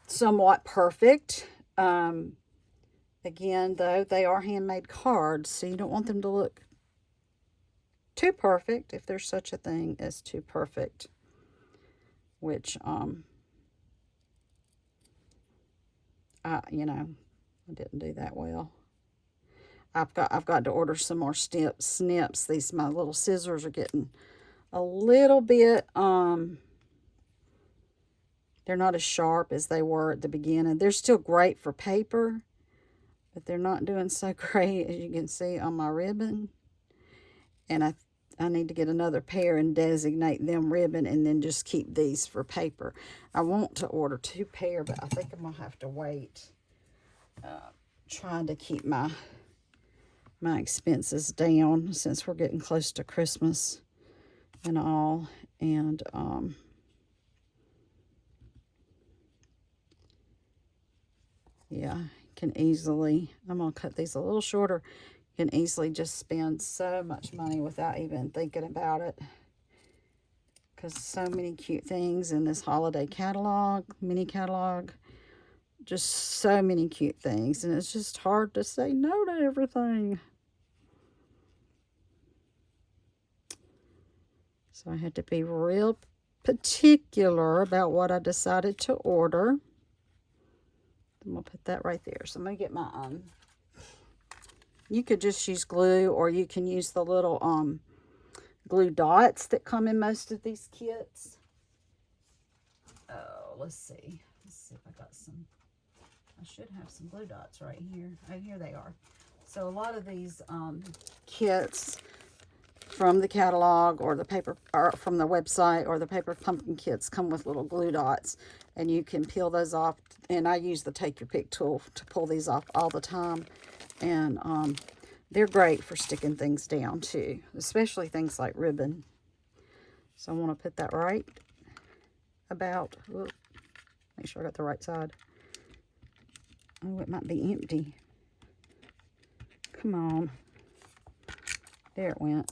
somewhat perfect. Again, though, they are handmade cards, so you don't want them to look too perfect, if there's such a thing as too perfect, which I didn't do that well. I've got to order some more snips. My little scissors are getting a little bit they're not as sharp as they were at the beginning. They're still great for paper, but they're not doing so great, as you can see on my ribbon. And I need to get another pair and designate them ribbon, and then just keep these for paper. I want to order 2 pair, but I think I'm going to have to wait. Trying to keep my expenses down since we're getting close to Christmas and all. And yeah, can easily, I'm going to cut these a little shorter. You can easily just spend so much money without even thinking about it. Because so many cute things in this holiday catalog, mini catalog. Just so many cute things. And it's just hard to say no to everything. So I had to be real particular about what I decided to order. I'm going to put that right there. So I'm going to get my, you could just use glue, or you can use the little glue dots that come in most of these kits. Oh, let's see. Let's see if I got some. I should have some glue dots right here. Oh, here they are. So a lot of these kits from the catalog or the paper, or from the website, or the paper pumpkin kits come with little glue dots, and you can peel those off. And I use the take your pick tool to pull these off all the time. And they're great for sticking things down too, especially things like ribbon. So I want to put that right about, whoop, make sure I got the right side. Oh, it might be empty. Come on. There it went.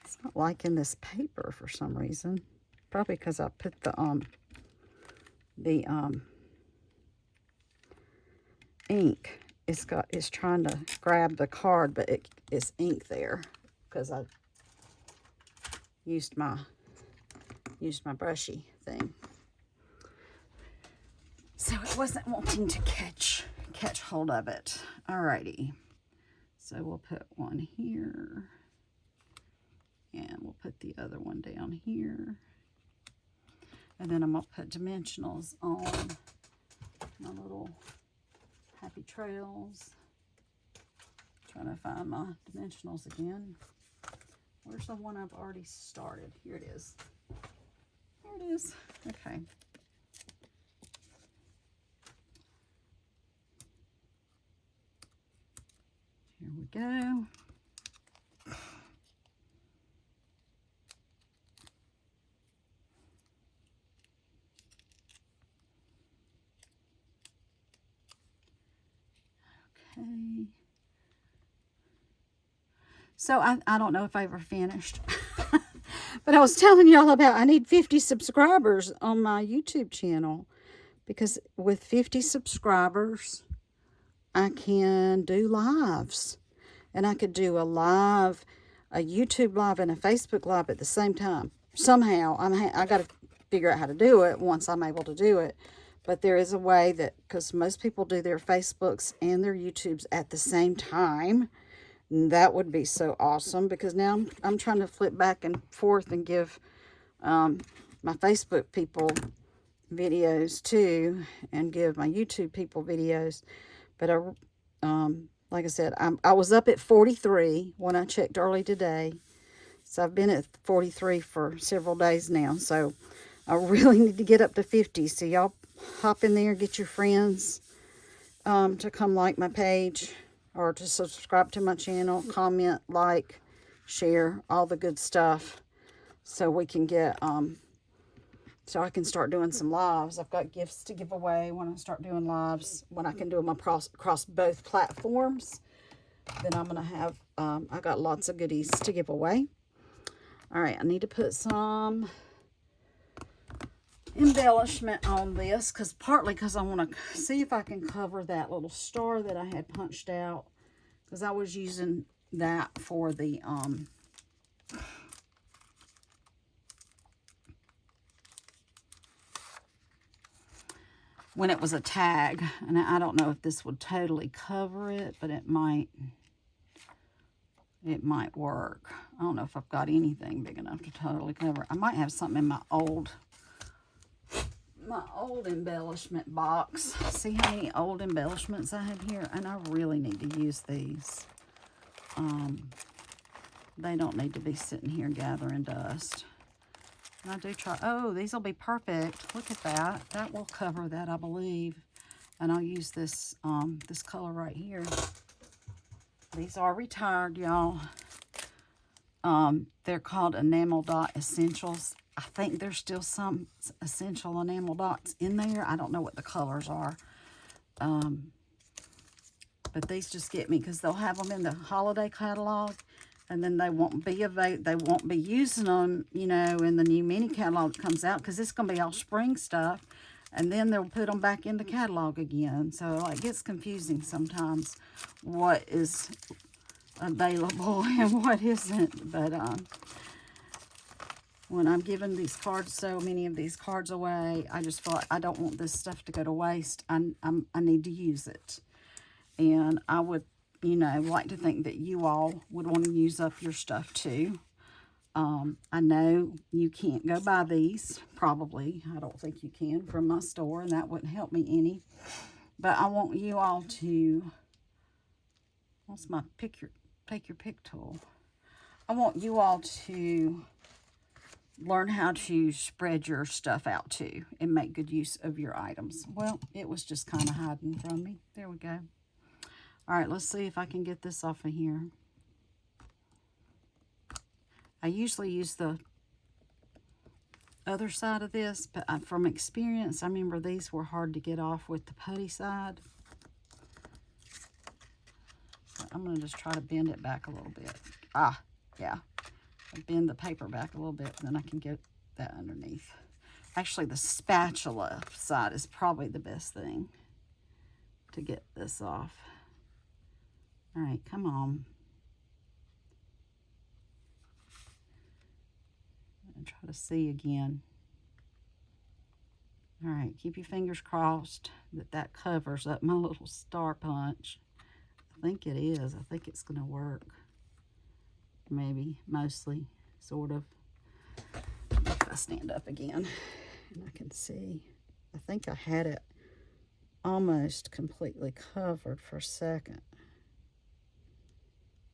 It's not liking this paper for some reason. Probably because I put the ink. It's trying to grab the card, but it's ink there because I used my brushy thing. So it wasn't wanting to catch hold of it. Alrighty. So we'll put one here. And we'll put the other one down here. And then I'm going to put dimensionals on my little Happy Trails. Trying to find my dimensionals again. Where's the one I've already started? Here it is. Here it is. Okay. Here we go. Okay. So I don't know if I ever finished. But I was telling y'all about I need 50 subscribers on my YouTube channel. Because with 50 subscribers, I can do lives. And I could do a YouTube live and a Facebook live at the same time. Somehow, I got to figure out how to do it once I'm able to do it. But there is a way that, because most people do their Facebooks and their YouTubes at the same time. And that would be so awesome, because now I'm trying to flip back and forth and give my Facebook people videos too, and give my YouTube people videos. But like I said, I was up at 43 when I checked early today. So I've been at 43 for several days now. So I really need to get up to 50. So y'all hop in there, get your friends to come like my page, or to subscribe to my channel, comment, like, share, all the good stuff, so we can get so I can start doing some lives. I've got gifts to give away when I start doing lives, when I can do them across both platforms. Then I'm going to have, I got lots of goodies to give away. All right, I need to put some embellishment on this, partly because I want to see if I can cover that little star that I had punched out, because I was using that for the when it was a tag, and I don't know if this would totally cover it, but it might work. I don't know if I've got anything big enough to totally cover it. I might have something in my old embellishment box. See how many old embellishments I have here? And I really need to use these. They don't need to be sitting here gathering dust. And I do try. Oh, these will be perfect. Look at that. That will cover that, I believe. And I'll use this this color right here. These are retired, y'all. They're called Enamel Dot Essentials. I think there's still some essential enamel dots in there. I don't know what the colors are. But these just get me because they'll have them in the holiday catalog, and then they won't be using them, you know, in the new mini catalog that comes out, because it's going to be all spring stuff, and then they'll put them back in the catalog again. So it gets confusing sometimes what is available and what isn't. But when I'm giving these cards, so many of these cards away, I just feel like I don't want this stuff to go to waste. I need to use it. And I would, you know, like to think that you all would want to use up your stuff too. I know you can't go buy these, probably. I don't think you can from my store, and that wouldn't help me any. But I want you all to, what's my take your pick tool? I want you all to learn how to spread your stuff out too and make good use of your items. Well, it was just kind of hiding from me. There we go. All right, let's see if I can get this off of here. I usually use the other side of this, but from experience, I remember these were hard to get off with the putty side. So I'm going to just try to bend it back a little bit. Yeah. Bend the paper back a little bit, and then I can get that underneath. Actually, the spatula side is probably the best thing to get this off. All right, come on. And try to see again. All right, keep your fingers crossed that covers up my little star punch. I think it is. I think it's going to work. Maybe, mostly, sort of. If I stand up again and I can see. I think I had it almost completely covered for a second.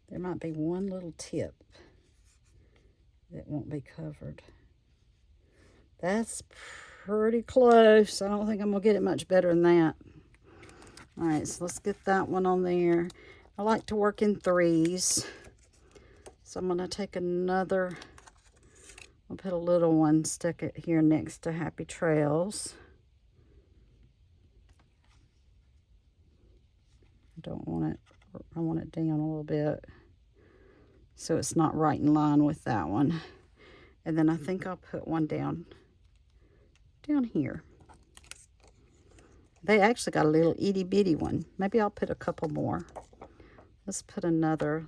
There might be one little tip that won't be covered. That's pretty close. I don't think I'm going to get it much better than that. All right, so let's get that one on there. I like to work in threes. So I'm going to take another, I'll put a little one, stick it here next to Happy Trails. I don't want it, I want it down a little bit so it's not right in line with that one. And then I think I'll put one down here. They actually got a little itty bitty one. Maybe I'll put a couple more. Let's put another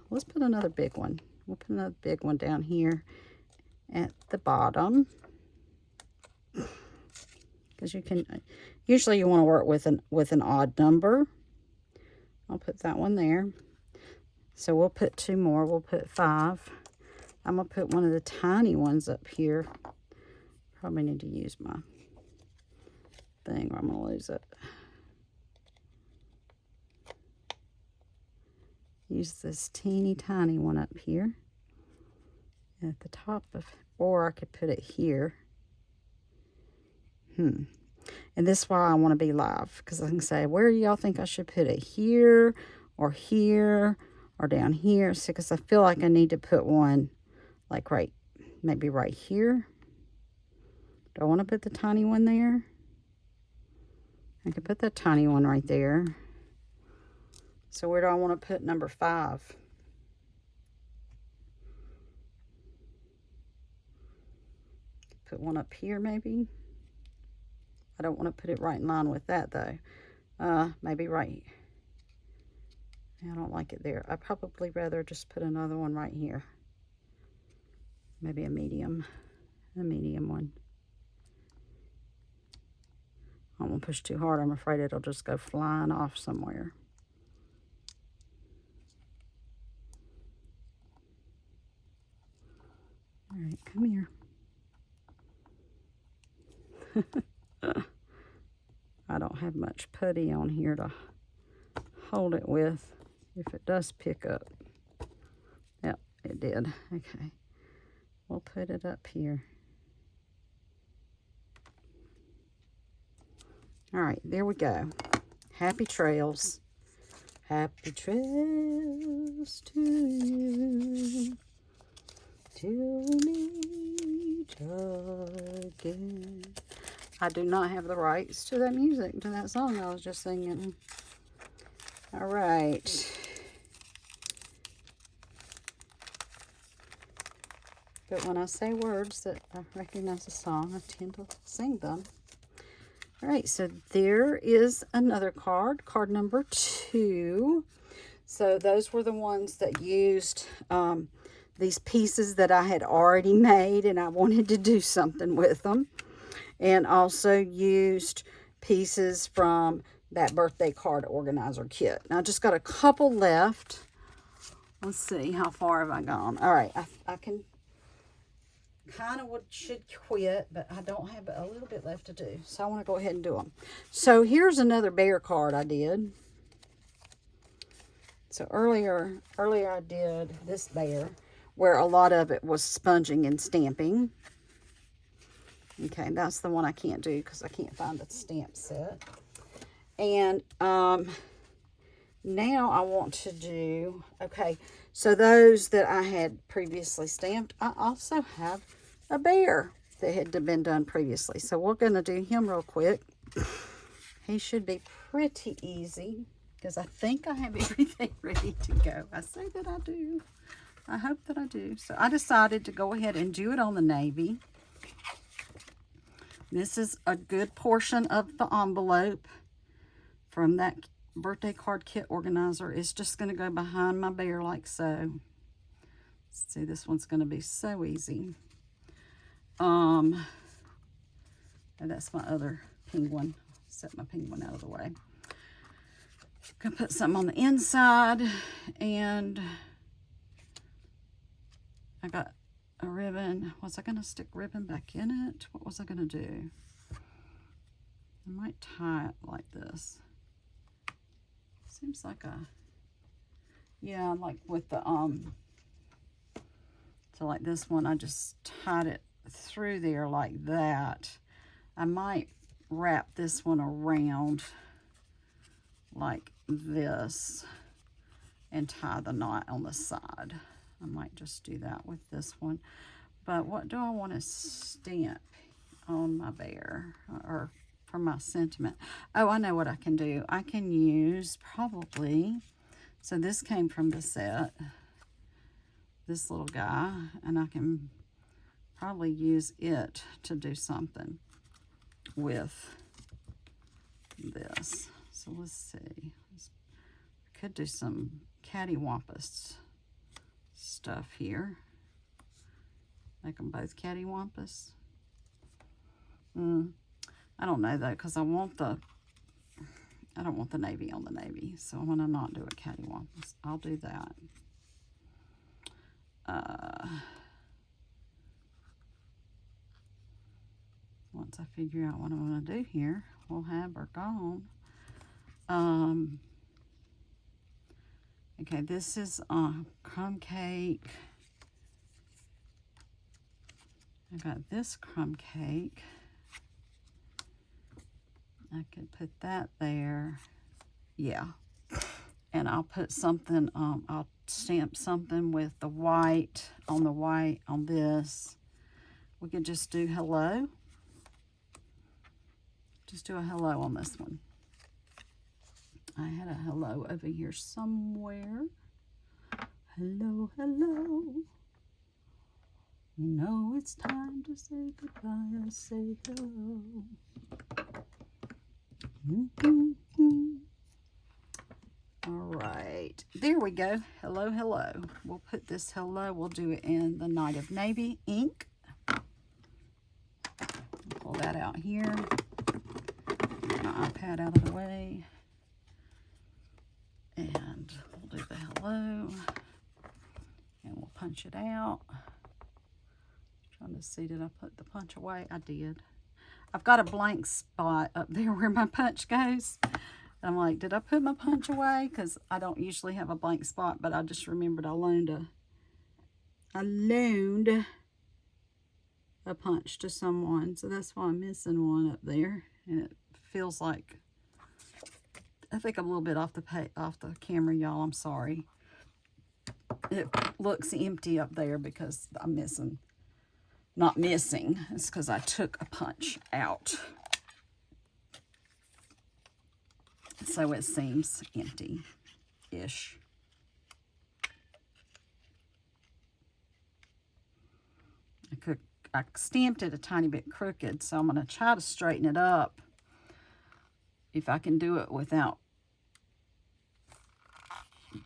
big one. We'll put another big one down here at the bottom. Because you can, usually you want to work with an odd number. I'll put that one there. So we'll put two more. We'll put 5. I'm going to put one of the tiny ones up here. Probably need to use my thing or I'm going to lose it. Use this teeny tiny one up here at the top of, or I could put it here. And this is why I want to be live, because I can say, where do y'all think I should put it? Here or down here? So, because I feel like I need to put one like maybe right here. Do I want to put the tiny one there? I could put that tiny one right there. So where do I want to put number 5? Put one up here maybe. I don't want to put it right in line with that though. Maybe right. I don't like it there. I'd probably rather just put another one right here. Maybe a medium one. I won't push too hard. I'm afraid it'll just go flying off somewhere. All right, come here. I don't have much putty on here to hold it with if it does pick up. Yep, it did. Okay, we'll put it up here. All right, there we go. Happy trails. Happy trails to you till we meet again. I do not have the rights to that music, to that song I was just singing. All right. But when I say words that I recognize the song, I tend to sing them. All right, so there is another card, card number 2. So those were the ones that used these pieces that I had already made, and I wanted to do something with them. And also used pieces from that birthday card organizer kit. Now, I just got a couple left. Let's see, how far have I gone? All right, I can kind of should quit, but I don't have a little bit left to do. So I want to go ahead and do them. So here's another bear card I did. So earlier I did this bear where a lot of it was sponging and stamping. Okay, that's the one I can't do because I can't find the stamp set. And now I want to do, okay, so those that I had previously stamped, I also have a bear that had been done previously. So we're going to do him real quick. He should be pretty easy because I think I have everything ready to go. I say that I do. I hope that I do. So I decided to go ahead and do it on the navy. This is a good portion of the envelope from that birthday card kit organizer. It's just going to go behind my bear like so. See, this one's going to be so easy. And that's my other penguin. Set my penguin out of the way. Gonna put something on the inside, and I got a ribbon. Was I gonna stick ribbon back in it? What was I gonna do? I might tie it like this. Seems like yeah, like with the so like this one, I just tied it through there like that. I might wrap this one around like this and tie the knot on the side. I might just do that with this one. But what do I want to stamp on my bear or for my sentiment? Oh, I know what I can do. I can use probably, so this came from the set, this little guy, and I can probably use it to do something with this. So let's see. I could do some cattywampus stuff here. Make them both cattywampus. I don't know though, because I don't want the navy on the navy. So I'm gonna not do a cattywampus. I'll do that. Once I figure out what I'm gonna do here, we'll have her gone. Okay, this is crumb cake. I got this crumb cake. I could put that there. Yeah. And I'll put something, I'll stamp something with the white on this. We could just do hello. Just do a hello on this one. I had a hello over here somewhere. Hello, hello. You know it's time to say goodbye. I say hello. All right, there we go. Hello, hello. We'll put this hello, we'll do it in the Night of Navy ink. Pull that out here. Get my iPad out of the way. And we'll do the hello. And we'll punch it out. Trying to see, did I put the punch away? I did. I've got a blank spot up there where my punch goes. I'm like, did I put my punch away? Because I don't usually have a blank spot, but I just remembered I loaned a punch to someone. So that's why I'm missing one up there. And it feels like, I think I'm a little bit off the camera, y'all. I'm sorry. It looks empty up there because I'm missing. Not missing. It's because I took a punch out. So it seems empty-ish. I stamped it a tiny bit crooked, so I'm going to try to straighten it up if I can do it without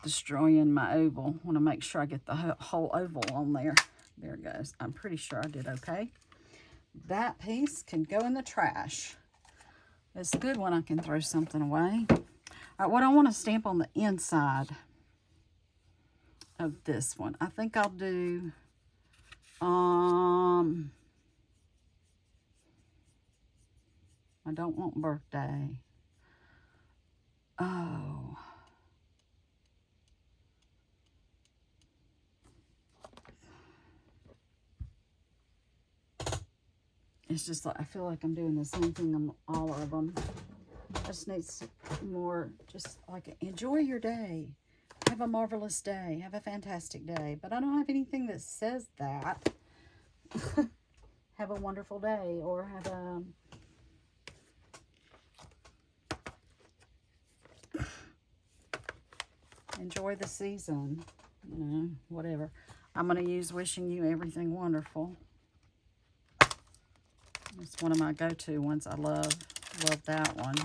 destroying my oval. I want to make sure I get the whole oval on there. There it goes. I'm pretty sure I did okay. That piece can go in the trash. It's good when I can throw something away. All right, what I want to stamp on the inside of this one, I think I'll do, I don't want birthday. Oh. It's just like, I feel like I'm doing the same thing on all of them. I just need more, just like, enjoy your day. Have a marvelous day. Have a fantastic day. But I don't have anything that says that. Have a wonderful day. Or have a... enjoy the season. You know, whatever. I'm going to use wishing you everything wonderful. It's one of my go-to ones. I love that one.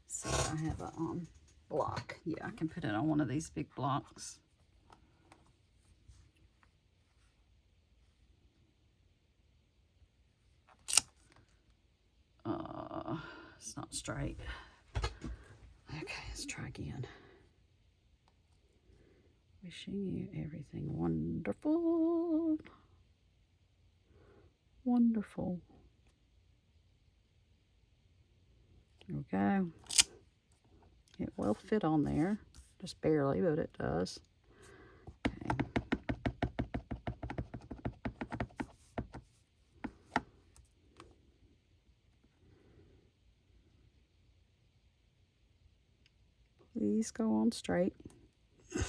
So I have a block. Yeah, I can put it on one of these big blocks. It's not straight. Okay, let's try again. Wishing you everything wonderful. Wonderful. There we go. It will fit on there. Just barely, but it does. Okay. Please go on straight. And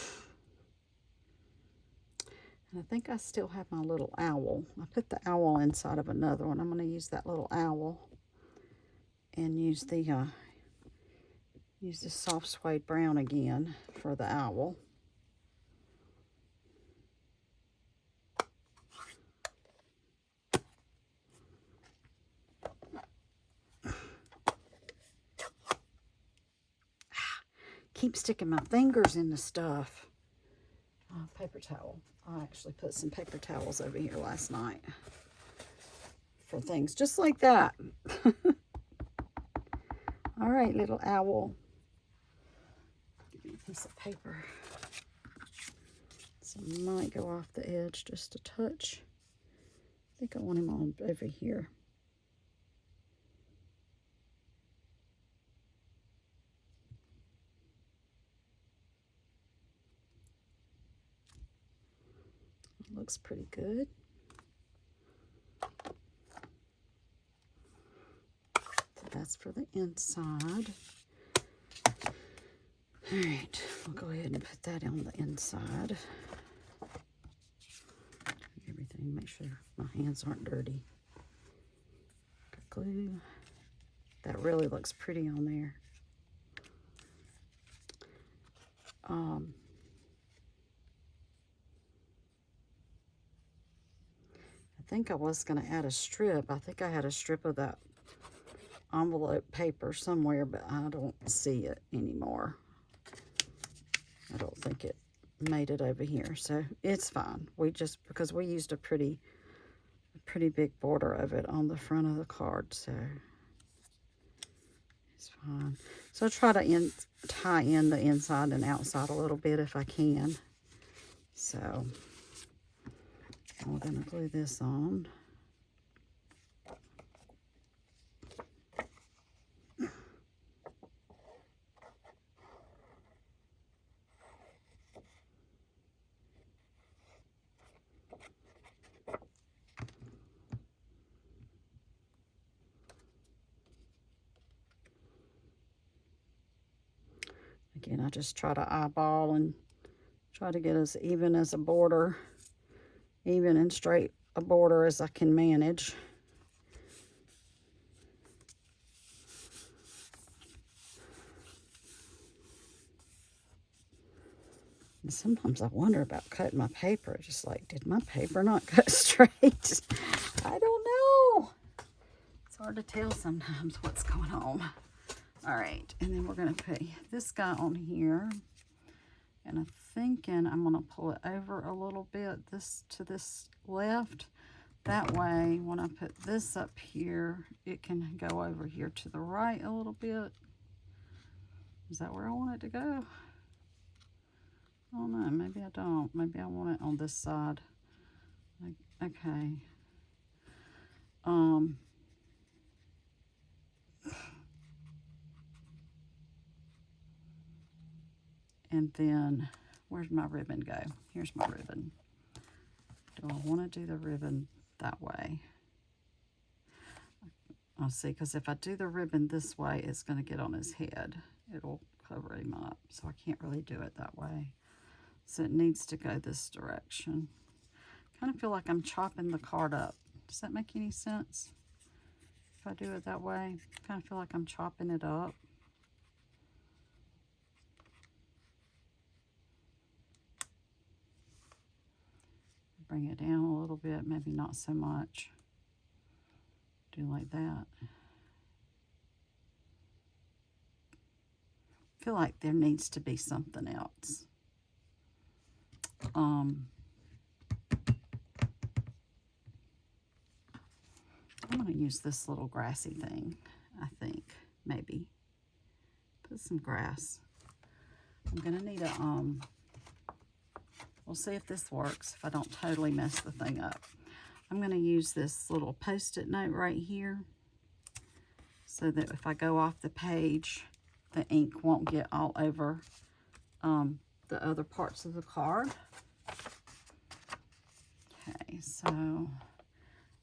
I think I still have my little owl. I put the owl inside of another one. I'm going to use that little owl and use the soft suede brown again for the owl. Keep sticking my fingers in the stuff. Paper towel. I actually put some paper towels over here last night for things just like that. All right, little owl. Give me a piece of paper. Some might go off the edge just a touch. I think I want him on over here. Looks pretty good. So that's for the inside. All right, we'll go ahead and put that on the inside. Everything, make sure my hands aren't dirty. Glue. That really looks pretty on there. I think I was going to add a strip. I think I had a strip of that envelope paper somewhere, but I don't see it anymore. I don't think it made it over here, so it's fine. We just, because we used a pretty big border of it on the front of the card, so it's fine. So I try to tie in the inside and outside a little bit if I can. So we're going to glue this on. Again, I just try to eyeball and try to get as even as a border, even and straight a border as I can manage. And sometimes I wonder about cutting my paper. Just like, did my paper not cut straight? I don't know. It's hard to tell sometimes what's going on. All right, and then we're going to put this guy on here. And I'm thinking I'm going to pull it over a little bit, this to this left. That way, when I put this up here, it can go over here to the right a little bit. Is that where I want it to go? I don't know, maybe I don't. Maybe I want it on this side. Okay. And then, where's my ribbon go? Here's my ribbon. Do I want to do the ribbon that way? I'll see, because if I do the ribbon this way, it's going to get on his head. It'll cover him up, so I can't really do it that way. So it needs to go this direction. Kind of feel like I'm chopping the card up. Does that make any sense? If I do it that way, kind of feel like I'm chopping it up. Bring it down a little bit, maybe not so much. Do like that. I feel like there needs to be something else. I'm going to use this little grassy thing, I think, maybe. Put some grass. I'm going to need a, we'll see if this works, if I don't totally mess the thing up. I'm going to use this little Post-it note right here so that if I go off the page, the ink won't get all over the other parts of the card. Okay, so,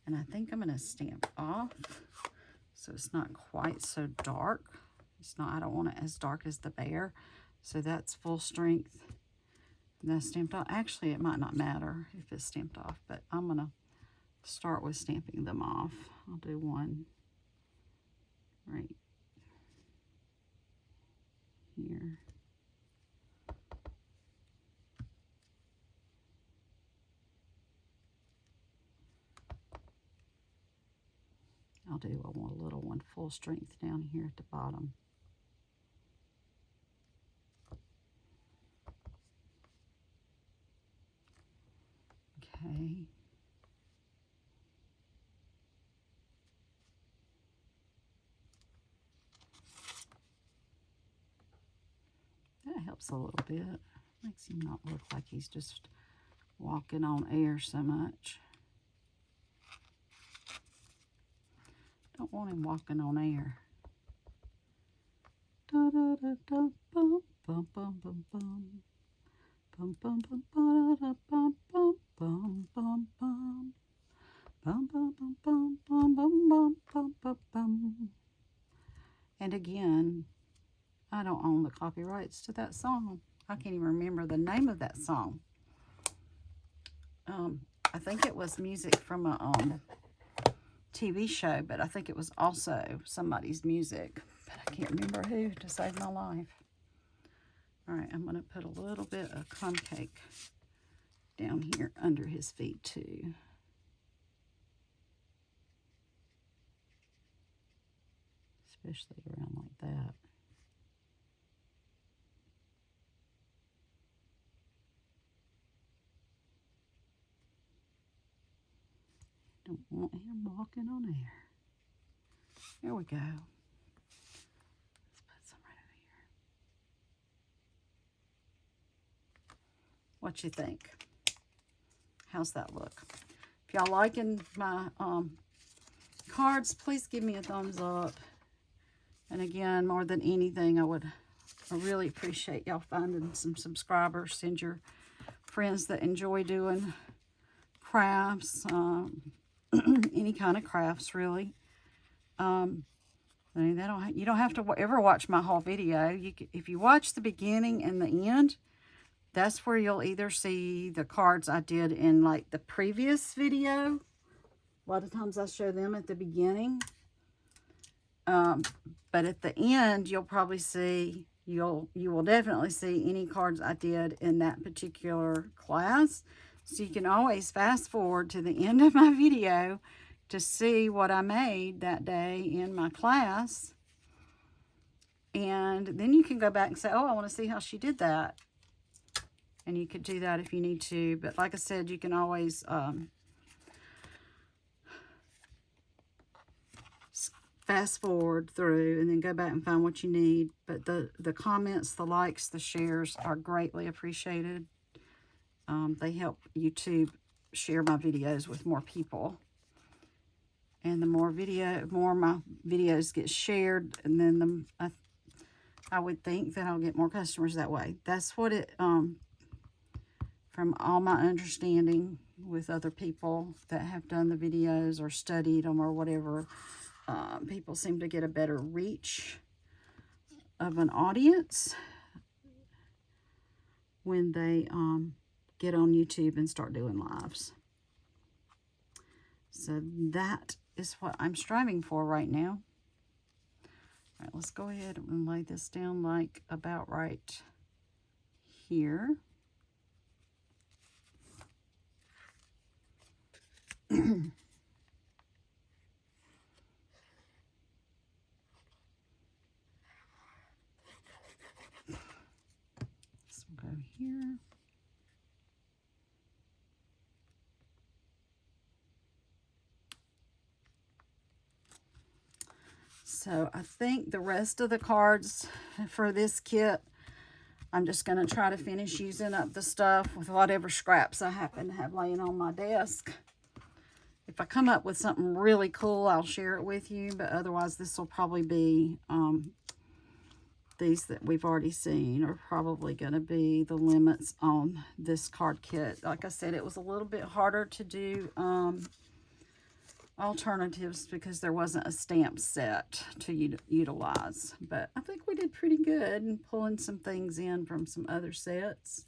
and I think I'm going to stamp off so it's not quite so dark. It's not, I don't want it as dark as the bear. So that's full strength. And that's stamped off. Actually, it might not matter if it's stamped off, but I'm going to start with stamping them off. I'll do one right here. I'll do a little one full strength down here at the bottom. Okay. That helps a little bit. Makes him not look like he's just walking on air so much. Don't want him walking on air. Da da da da bum bum bum bum bum. Bum bum bum ba da bum bum bum bum bum. Bum bum bum bum bum bum bum bum bum bum. And again, I don't own the copyrights to that song. I can't even remember the name of that song. I think it was music from a TV show, but I think it was also somebody's music. But I can't remember who to save my life. All right, I'm going to put a little bit of crumb cake down here under his feet too. Especially around like that. Don't want him walking on air. There we go. Let's put some right over here. What you think? How's that look? If y'all liking my cards, please give me a thumbs up. And again, more than anything, I really appreciate y'all finding some subscribers. Send your friends that enjoy doing crafts, any kind of crafts, really. You don't have to ever watch my whole video. If you watch the beginning and the end, that's where you'll either see the cards I did in like the previous video. A lot of times I show them at the beginning. But at the end, you'll probably see, you will definitely see any cards I did in that particular class. So you can always fast forward to the end of my video to see what I made that day in my class. And then you can go back and say, oh, I want to see how she did that. And you could do that if you need to. But like I said, you can always fast forward through and then go back and find what you need. But the comments, the likes, the shares are greatly appreciated. They help YouTube share my videos with more people. And the more my videos get shared, and then I would think that I'll get more customers that way. That's what it, from all my understanding with other people that have done the videos or studied them or whatever, people seem to get a better reach of an audience when they get on YouTube and start doing lives. So that is what I'm striving for right now. All right, let's go ahead and lay this down like about right here. This will go here. So I think the rest of the cards for this kit, I'm just going to try to finish using up the stuff with whatever scraps I happen to have laying on my desk. If I come up with something really cool, I'll share it with you. But otherwise, this will probably be, these that we've already seen are probably going to be the limits on this card kit. Like I said, it was a little bit harder to do alternatives because there wasn't a stamp set to utilize. But I think we did pretty good in pulling some things in from some other sets.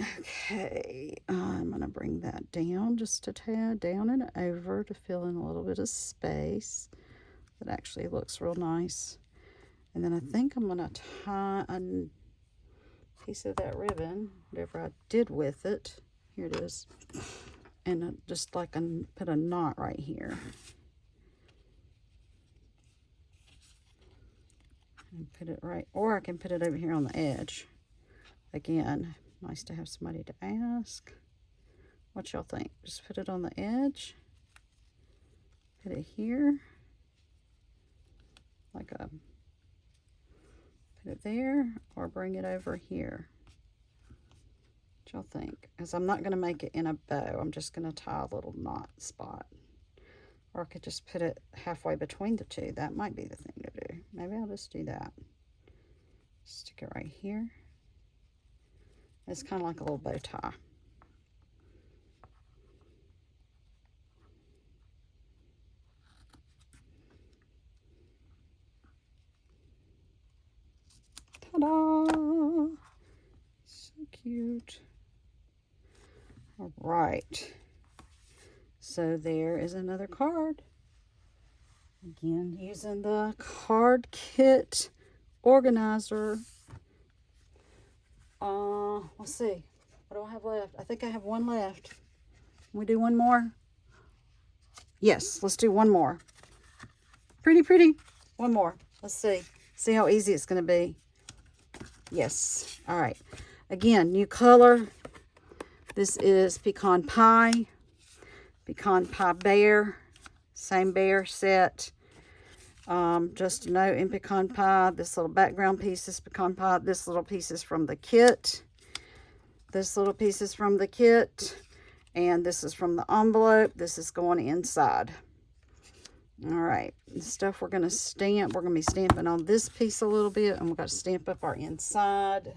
Okay, I'm going to bring that down just a tad, down and over to fill in a little bit of space. That actually looks real nice. And then I think I'm going to tie a piece of that ribbon, whatever I did with it. Here it is. And just like put a knot right here. And put it right, or I can put it over here on the edge. Again, nice to have somebody to ask. What y'all think? Just put it on the edge. Put it here. Like a, put it there, or bring it over here. What y'all think? Because I'm not going to make it in a bow. I'm just going to tie a little knot spot. Or I could just put it halfway between the two. That might be the thing to do. Maybe I'll just do that. Stick it right here. It's kind of like a little bow tie. Ta-da! So cute. All right. So there is another card. Again, using the card kit organizer. Let's see. What do I have left? I think I have one left. Can we do one more? Yes, let's do one more. Pretty, pretty. One more. Let's see. See how easy it's going to be. Yes. All right. Again, new color. This is Pecan Pie. Pecan Pie Bear. Same bear set. Just a note in Pecan Pie. This little background piece is Pecan Pie. This little piece is from the kit. This little piece is from the kit. And this is from the envelope. This is going inside. All right. The stuff we're going to stamp. We're going to be stamping on this piece a little bit. And we've got to stamp up our inside.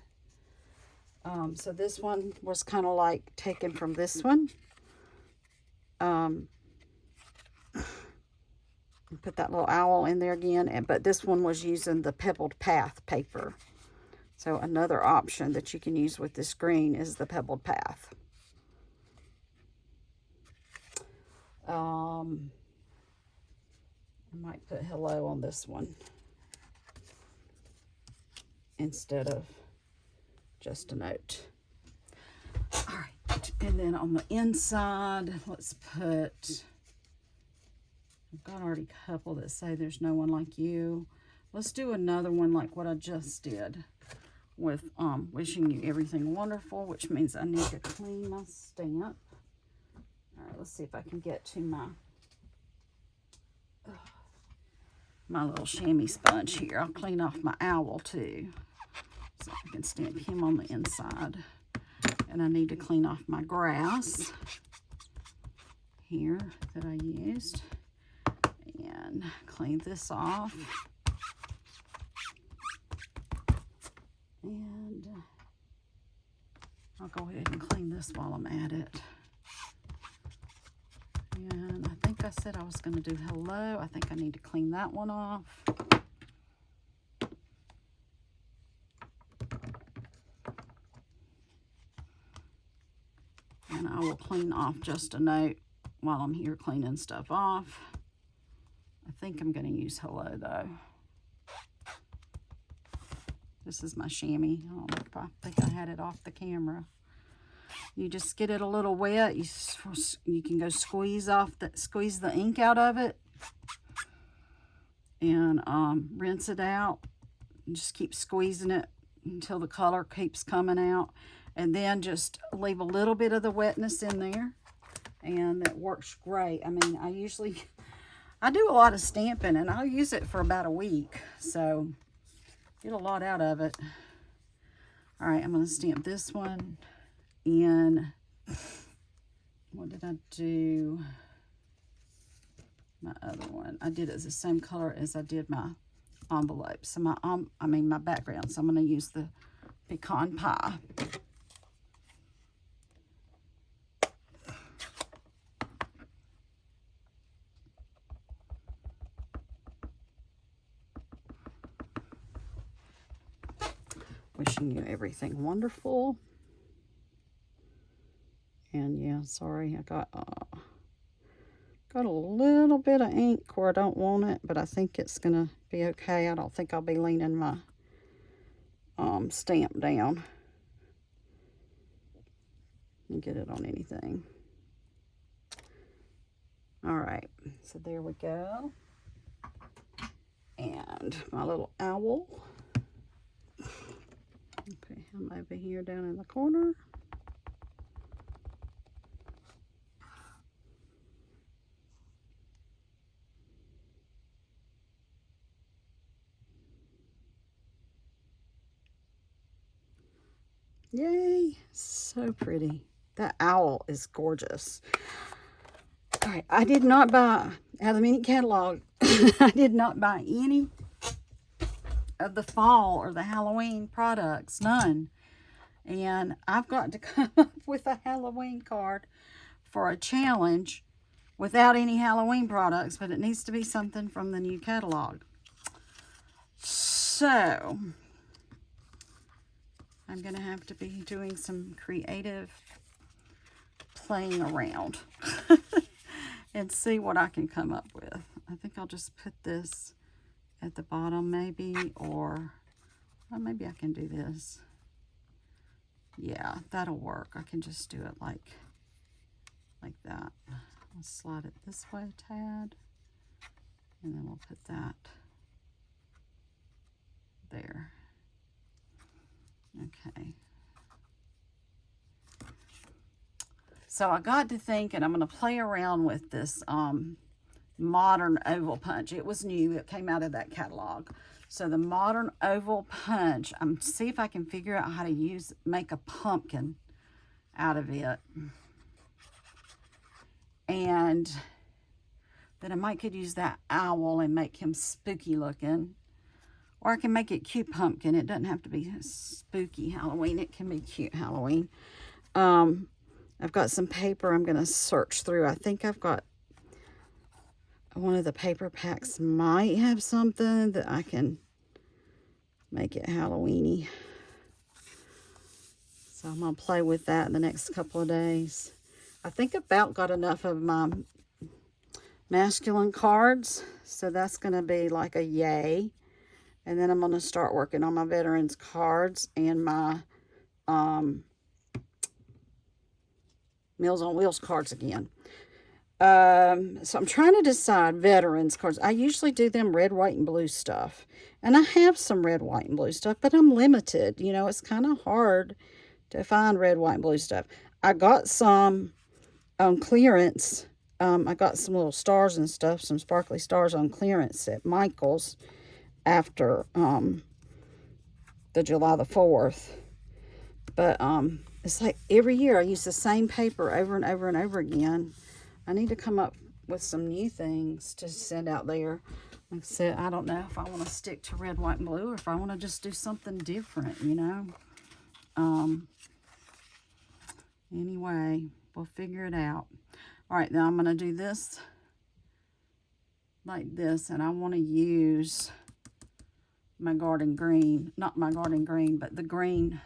So this one was kind of like taken from this one. Put that little owl in there again. But this one was using the Pebbled Path paper. So another option that you can use with this green is the Pebbled Path. I might put hello on this one instead of just a note. All right, and then on the inside, let's put, I've got already a couple that say there's no one like you. Let's do another one like what I just did with wishing you everything wonderful, which means I need to clean my stamp. All right, let's see if I can get to my little chamois sponge here. I'll clean off my owl too, so I can stamp him on the inside. And I need to clean off my grass here that I used. And clean this off. And I'll go ahead and clean this while I'm at it. And I think I said I was going to do hello. I think I need to clean that one off. And I will clean off just a note while I'm here cleaning stuff off. I think I'm going to use hello though. This is my chamois. I don't know if I think I had it off the camera. You just get it a little wet. You can go squeeze the ink out of it and rinse it out. And just keep squeezing it until the color keeps coming out. And then just leave a little bit of the wetness in there. And it works great. I mean, I do a lot of stamping and I'll use it for about a week. So get a lot out of it. All right, I'm going to stamp this one in, what did I do? My other one. I did it the same color as I did my envelope. So my background. So I'm going to use the Pecan Pie. Wishing you everything wonderful. And yeah, sorry, I got a little bit of ink where I don't want it, but I think it's gonna be okay. I don't think I'll be leaning my stamp down and get it on anything. All right, so there we go. And my little owl. Okay, I'm over here down in the corner. Yay, so pretty. That owl is gorgeous. All right, I did not buy, out of the mini catalog, I did not buy any of the fall or the Halloween products, none. And I've got to come up with a Halloween card for a challenge without any Halloween products, but it needs to be something from the new catalog. So I'm going to have to be doing some creative playing around and see what I can come up with. I think I'll just put this at the bottom maybe, or well, maybe I can do this. Yeah, that'll work. I can just do it like that. I'll slide it this way a tad, and then we'll put that there. Okay. So I got to thinking I'm going to play around with this modern oval punch. It was new. It came out of that catalog. So the modern oval punch, I'm see if I can figure out how to make a pumpkin out of it. And then I might could use that owl and make him spooky looking. Or I can make it cute pumpkin. It doesn't have to be spooky Halloween. It can be cute Halloween. I've got some paper I'm going to search through. I think I've got one of the paper packs might have something that I can make it Halloweeny. So I'm going to play with that in the next couple of days. I think about got enough of my masculine cards. So that's going to be like a yay. And then I'm going to start working on my veterans cards and my Meals on Wheels cards again. So I'm trying to decide veterans cards. I usually do them red, white, and blue stuff. And I have some red, white, and blue stuff, but I'm limited. You know, it's kind of hard to find red, white, and blue stuff. I got some on clearance. I got some little stars and stuff, some sparkly stars on clearance at Michael's after the July the 4th. But it's like every year I use the same paper over and over and over again. I need to come up with some new things to send out there. Like I said, I don't know if I want to stick to red, white, and blue, or if I want to just do something different, you know. Anyway, we'll figure it out. All right, now I'm going to do this like this, and I want to use my garden green, not my garden green, but the green,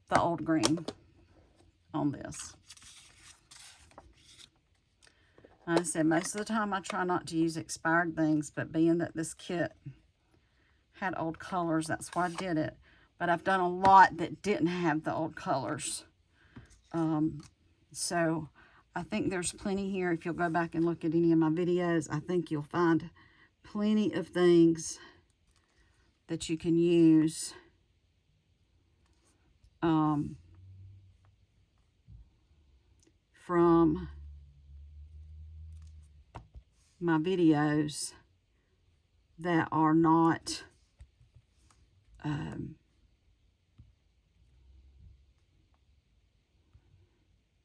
the old green on this. Like I said, most of the time I try not to use expired things, but being that this kit had old colors, that's why I did it. But I've done a lot that didn't have the old colors. So I think there's plenty here. If you'll go back and look at any of my videos, I think you'll find plenty of things that you can use from my videos that are not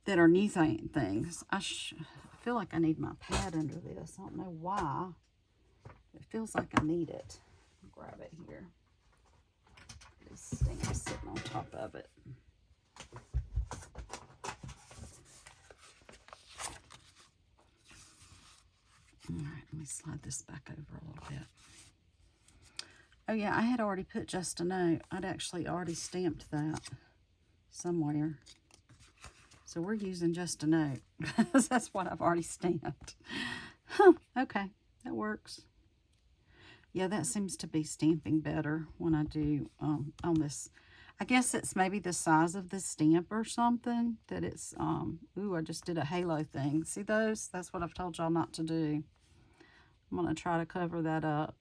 that are new things. I feel like I need my pad under this. I don't know why. It feels like I need it. I'll grab it here. This stamp is sitting on top of it. All right, let me slide this back over a little bit. Oh yeah, I had already put just a note. I'd actually already stamped that somewhere. So we're using just a note because that's what I've already stamped. Huh, okay, that works. Yeah, that seems to be stamping better when I do on this. I guess it's maybe the size of the stamp or something that it's, ooh, I just did a halo thing. See those? That's what I've told y'all not to do. I'm going to try to cover that up.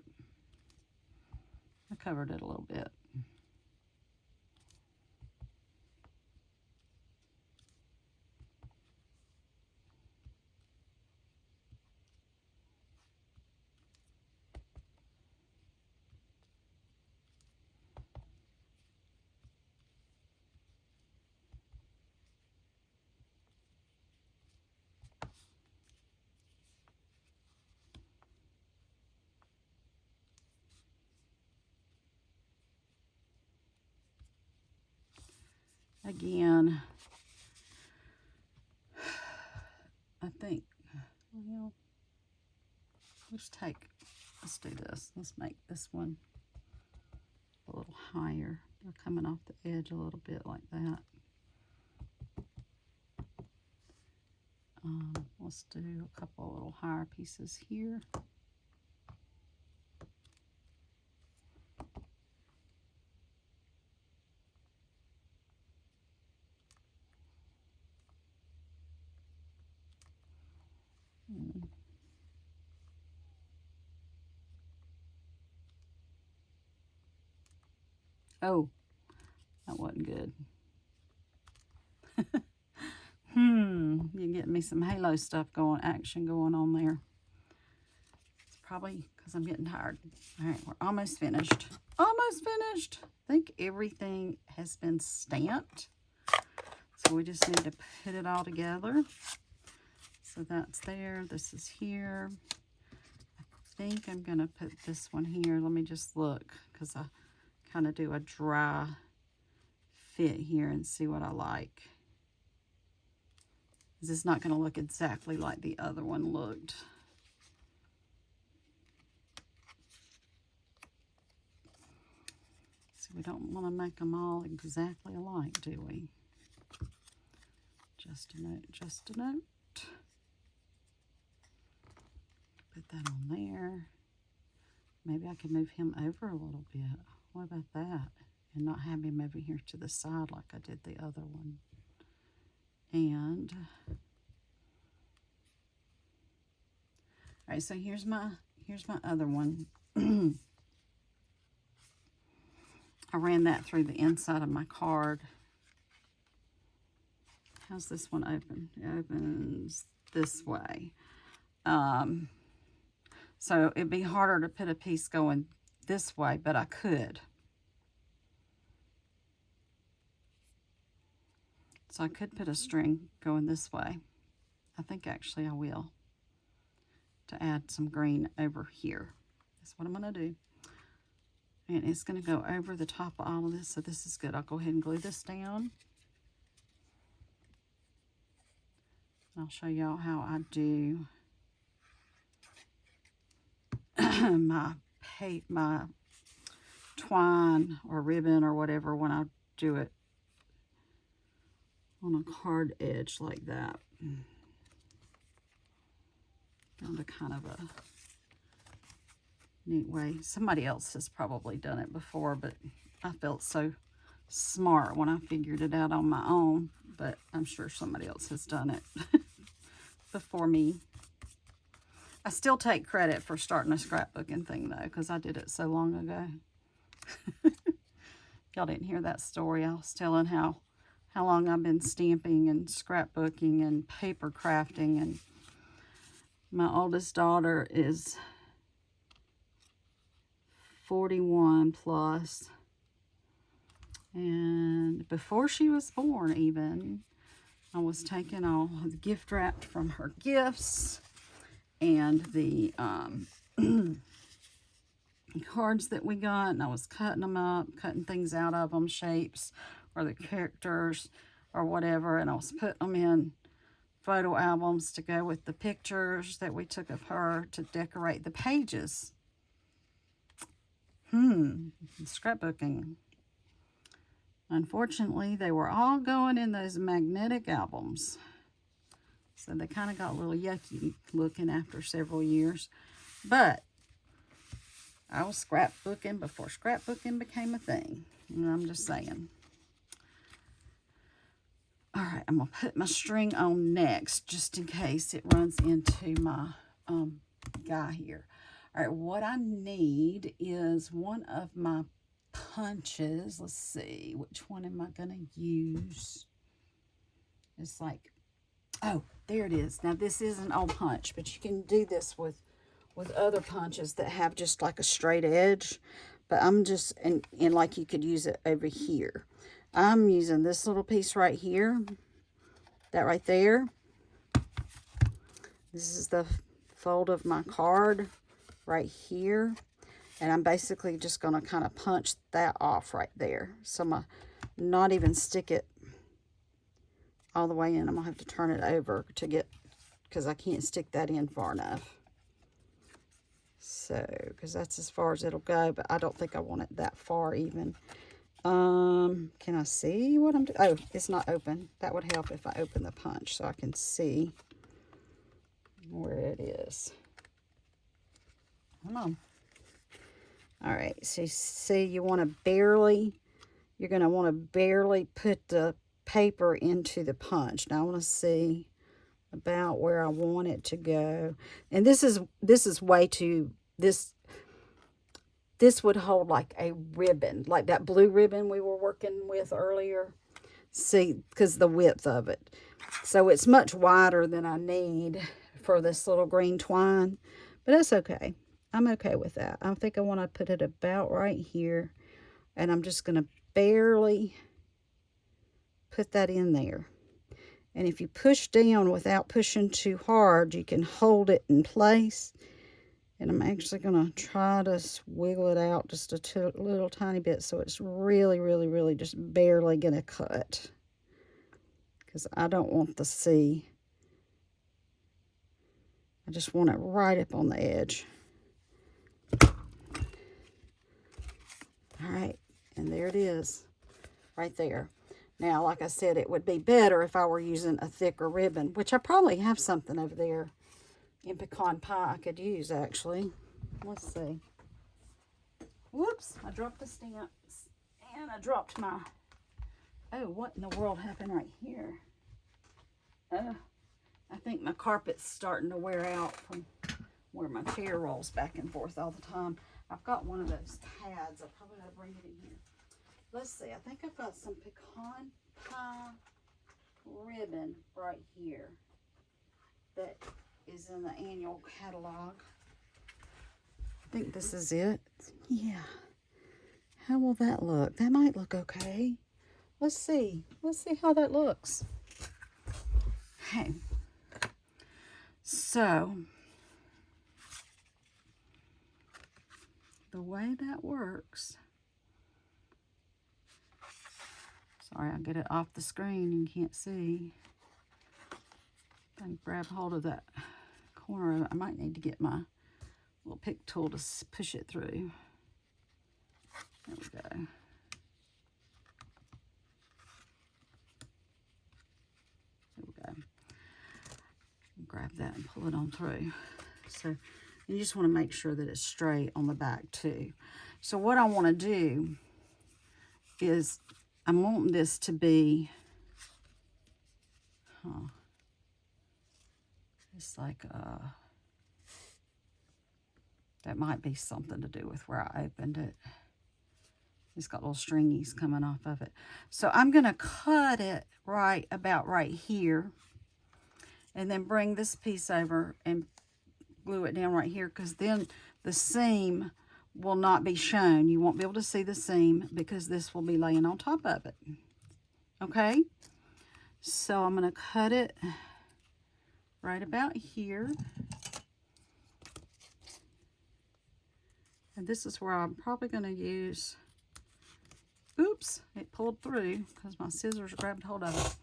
I covered it a little bit. Again, I think, well, let's do this. Let's make this one a little higher. They're coming off the edge a little bit like that. Let's do a couple of little higher pieces here. Oh, that wasn't good. You're getting me some halo stuff action going on there. It's probably because I'm getting tired. All right, we're almost finished. Almost finished. I think everything has been stamped. So we just need to put it all together. So that's there. This is here. I think I'm going to put this one here. Let me just look because I kind of do a dry fit here and see what I like. This is not going to look exactly like the other one looked. So we don't want to make them all exactly alike, do we? Just a note, just a note. Put that on there. Maybe I can move him over a little bit. What about that? And not have him over here to the side like I did the other one. And all right, so here's my other one. I ran that through the inside of my card. How's this one open? It opens this way. So it'd be harder to put a piece going this way, but I could. So I could put a string going this way. I think actually I will, to add some green over here. That's what I'm going to do. And it's going to go over the top of all of this, so this is good. I'll go ahead and glue this down. I'll show y'all how I do my twine or ribbon or whatever when I do it on a card edge like that. Found a kind of a neat way. Somebody else has probably done it before, but I felt so smart when I figured it out on my own, but I'm sure somebody else has done it before me. I still take credit for starting a scrapbooking thing though, because I did it so long ago. Y'all didn't hear that story. I was telling how long I've been stamping and scrapbooking and paper crafting, and my oldest daughter is 41 plus, and before she was born even, I was taking all the gift wrap from her gifts and the cards that we got, and I was cutting them up, cutting things out of them, shapes or the characters or whatever, and I was putting them in photo albums to go with the pictures that we took of her to decorate the pages. Scrapbooking. Unfortunately, they were all going in those magnetic albums. So they kind of got a little yucky looking after several years. But I was scrapbooking before scrapbooking became a thing. And I'm just saying. All right, I'm going to put my string on next, just in case it runs into my guy here. All right, what I need is one of my punches. Let's see, which one am I going to use? It's like, oh, there it is. Now, this is an old punch, but you can do this with other punches that have just like a straight edge. But I'm just, and like you could use it over here. I'm using this little piece right here, that right there. This is the fold of my card right here, and I'm basically just going to kind of punch that off right there. So I'm not even stick it all the way in. I'm going to have to turn it over to get, because I can't stick that in far enough. So, because that's as far as it'll go, but I don't think I want it that far even. Can I see what I'm doing? Oh, it's not open. That would help if I open the punch so I can see where it is. Come on. All right, so see, you want to barely, you're going to want to barely put the paper into the punch. Now I want to see about where I want it to go. And this is way too, this would hold like a ribbon, like that blue ribbon we were working with earlier. See, because the width of it. So it's much wider than I need for this little green twine, but that's okay. I'm okay with that. I think I want to put it about right here, and I'm just going to barely put that in there. And if you push down without pushing too hard, you can hold it in place. And I'm actually going to try to wiggle it out just a little tiny bit so it's really, really, really just barely going to cut. Because I don't want the C. I just want it right up on the edge. All right, and there it is, right there. Now, like I said, it would be better if I were using a thicker ribbon, which I probably have something over there in pecan pie I could use, actually. Let's see. Whoops, I dropped the stamps, and I dropped my... Oh, what in the world happened right here? I think my carpet's starting to wear out from where my chair rolls back and forth all the time. I've got one of those pads. I'll probably have to bring it in here. Let's see. I think I've got some pecan pie ribbon right here that is in the annual catalog. I think this is it. Yeah. How will that look? That might look okay. Let's see. Let's see how that looks. Okay. So, the way that works, sorry, I'll get it off the screen, you can't see. I can grab hold of that corner of it. I might need to get my little pick tool to push it through. There we go. There we go. Grab that and pull it on through. So you just want to make sure that it's straight on the back too. So what I want to do is I'm wanting this to be, it's like, that might be something to do with where I opened it. It's got little stringies coming off of it. So I'm going to cut it right about right here. And then bring this piece over and glue it down right here, because then the seam will not be shown. You won't be able to see the seam because this will be laying on top of it. Okay? So I'm going to cut it right about here. And this is where I'm probably going to use... Oops, it pulled through because my scissors grabbed hold of it.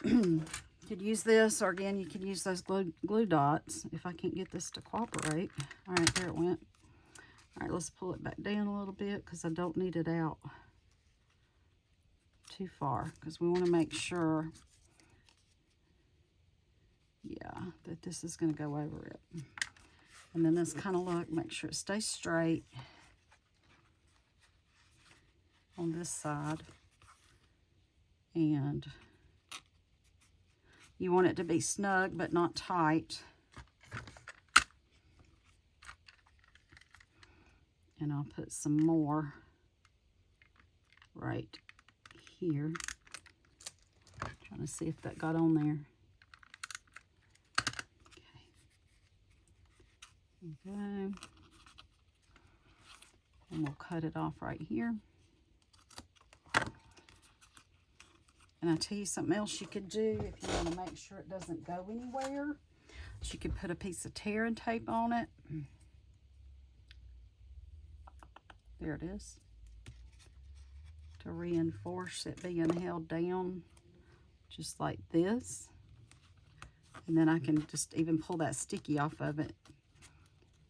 You could use this, or again, you could use those glue dots if I can't get this to cooperate. All right, there it went. All right, let's pull it back down a little bit because I don't need it out too far, because we want to make sure, yeah, that this is going to go over it. And then this kind of look, make sure it stays straight on this side. And you want it to be snug but not tight. And I'll put some more right here. Trying to see if that got on there. Okay. And we'll cut it off right here. And I'll tell you something else you could do if you want to make sure it doesn't go anywhere. You could put a piece of tear and tape on it. There it is. To reinforce it being held down just like this. And then I can just even pull that sticky off of it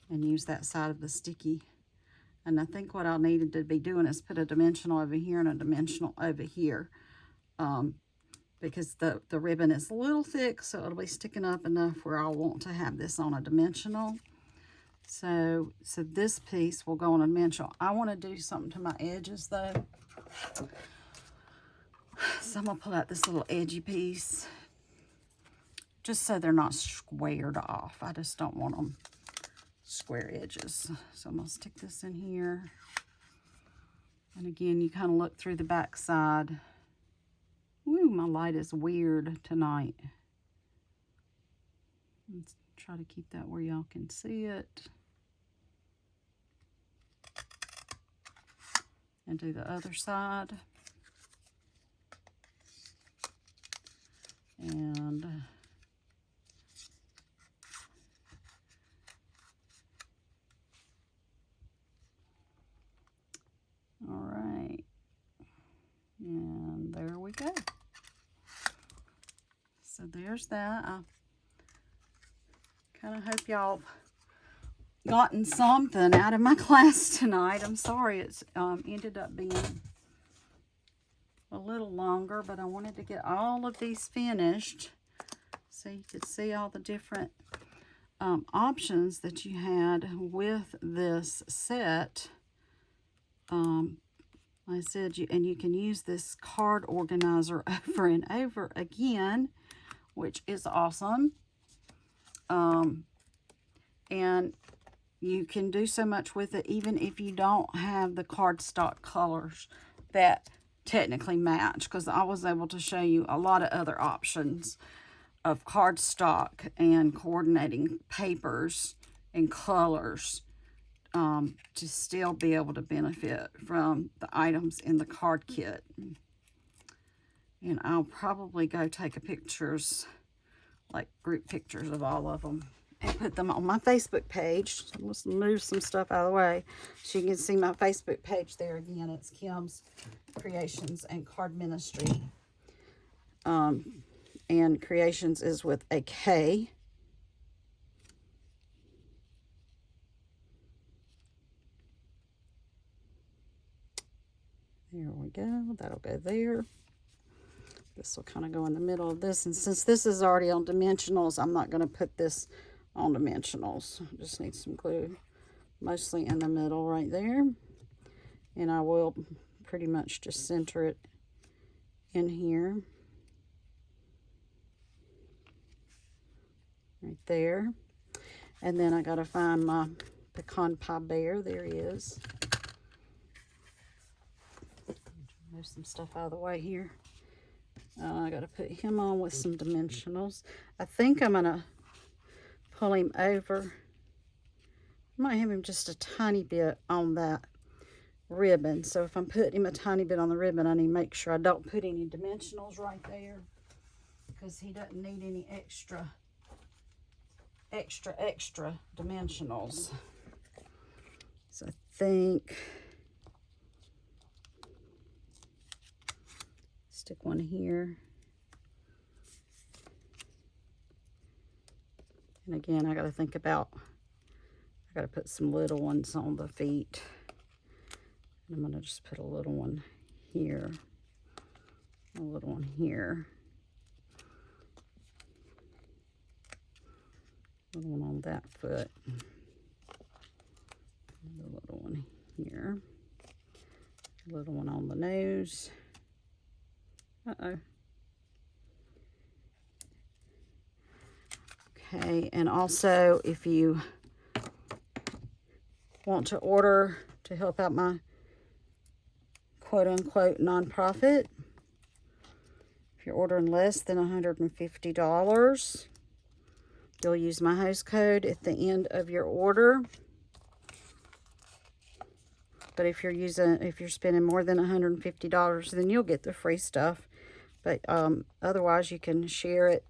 and use that side of the sticky. And I think what I needed to be doing is put a dimensional over here and a dimensional over here. Because the ribbon is a little thick, so it'll be sticking up enough where I'll want to have this on a dimensional. So this piece will go on a dimensional. I want to do something to my edges though. So I'm going to pull out this little edgy piece, just so they're not squared off. I just don't want them square edges. So I'm going to stick this in here. And again, you kind of look through the back side. Ooh, my light is weird tonight. Let's try to keep that where y'all can see it. And do the other side. And all right. And there we go. So there's that. I kind of hope y'all gotten something out of my class tonight. I'm sorry it's ended up being a little longer, but I wanted to get all of these finished so you could see all the different options that you had with this set. Like I said, you can use this card organizer over and over again, which is awesome. And you can do so much with it, even if you don't have the cardstock colors that technically match, because I was able to show you a lot of other options of cardstock and coordinating papers and colors to still be able to benefit from the items in the card kit. And I'll probably go take pictures, like group pictures of all of them, and put them on my Facebook page. So let's move some stuff out of the way so you can see my Facebook page there. Again, it's Kim's Creations and Card Ministry. And Creations is with a K. There we go. That'll go there. This will kind of go in the middle of this. And since this is already on dimensionals, I'm not going to put this on dimensionals. I just need some glue, mostly in the middle right there. And I will pretty much just center it in here. Right there. And then I got to find my pecan pie bear. There he is. Move some stuff out of the way here. I got to put him on with some dimensionals. I think I'm going to pull him over. I might have him just a tiny bit on that ribbon. So if I'm putting him a tiny bit on the ribbon, I need to make sure I don't put any dimensionals right there, because he doesn't need any extra dimensionals. So I think stick one here. And again, I got to think about, I got to put some little ones on the feet. And I'm going to just put a little one here, a little one here, a little one on that foot, and a little one here, a little one on the nose. Uh-oh. Okay, and also if you want to order to help out my quote-unquote nonprofit, if you're ordering less than $150, you'll use my host code at the end of your order. But if you're spending more than $150, then you'll get the free stuff. But otherwise, you can share it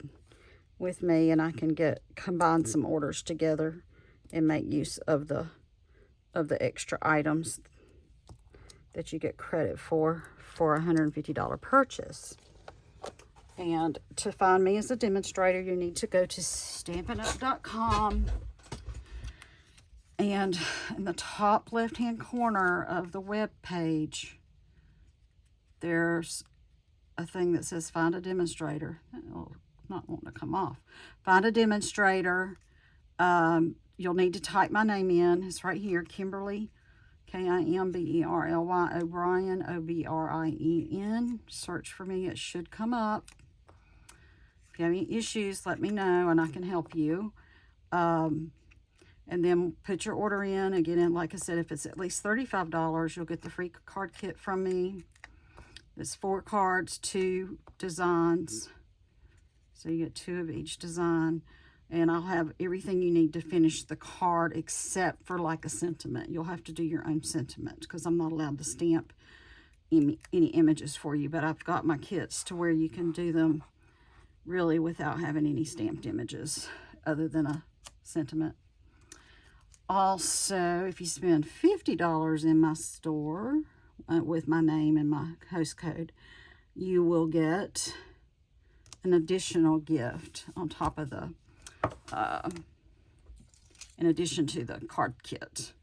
with me, and I can combine some orders together and make use of the extra items that you get credit for a $150 purchase. And to find me as a demonstrator, you need to go to stampinup.com. And in the top left-hand corner of the web page, there's a thing that says find a demonstrator. Oh, not wanting to come off. Find a demonstrator. You'll need to type my name in. It's right here, Kimberly, Kimberly O'Brien, Obrien. Search for me. It should come up. If you have any issues, let me know and I can help you. And then put your order in. Again, like I said, if it's at least $35, you'll get the free card kit from me. It's 4 cards, 2 designs. So you get 2 of each design. And I'll have everything you need to finish the card except for like a sentiment. You'll have to do your own sentiment because I'm not allowed to stamp any images for you. But I've got my kits to where you can do them really without having any stamped images other than a sentiment. Also, if you spend $50 in my store with my name and my host code, you will get an additional gift on top of the, in addition to the card kit.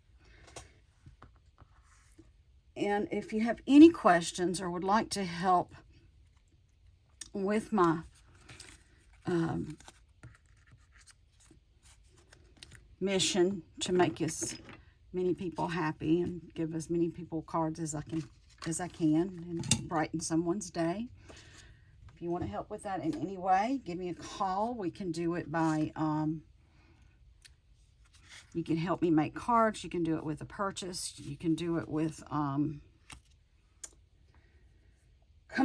And if you have any questions or would like to help with my mission to make as many people happy and give as many people cards as I can and brighten someone's day. If you want to help with that in any way, give me a call. We can do it by you can help me make cards. You can do it with a purchase. You can do it with coming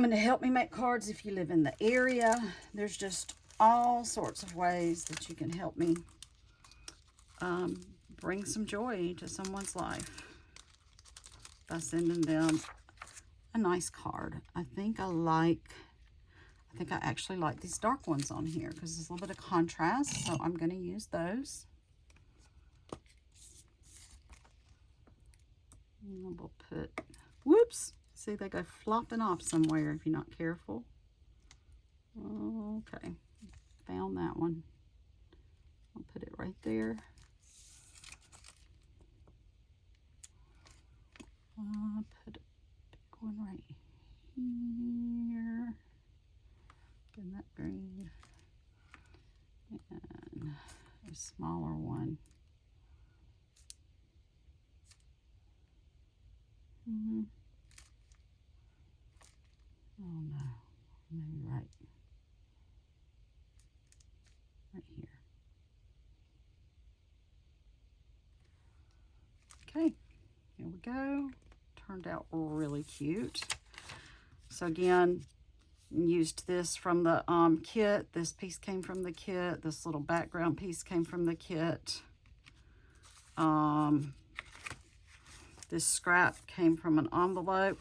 to help me make cards if you live in the area. There's just all sorts of ways that you can help me bring some joy to someone's life by sending them a nice card. I think I actually like these dark ones on here because there's a little bit of contrast, so I'm going to use those. And we'll put, whoops, see they go flopping off somewhere if you're not careful. Okay, found that one. I'll put it right there. I'll put a big one right here. And that green. And a smaller one. Oh no, maybe right here. Okay, here we go. Turned out really cute. So again, used this from the kit. This piece came from the kit. This little background piece came from the kit. This scrap came from an envelope.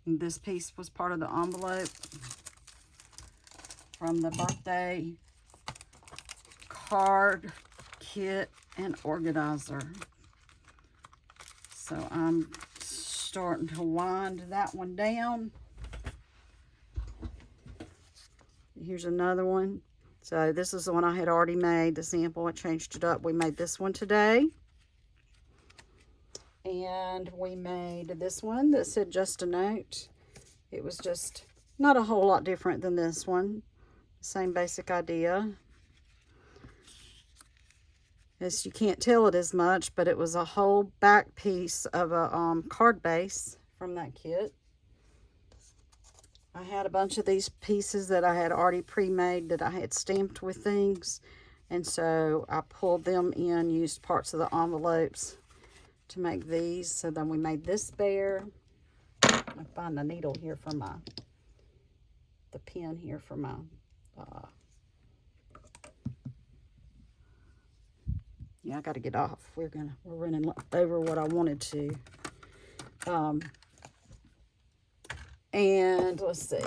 And this piece was part of the envelope from the birthday card kit and organizer. So I'm starting to wind that one down. Here's another one. So this is the one I had already made, the sample. I changed it up. We made this one today. And we made this one that said just a note. It was just not a whole lot different than this one. Same basic idea. As you can't tell it as much, but it was a whole back piece of a card base from that kit. I had a bunch of these pieces that I had already pre-made that I had stamped with things. And so I pulled them in, used parts of the envelopes to make these. So then we made this bear. I find a needle here for the pin here for my, yeah, I got to get off. We're running over what I wanted to. And let's see.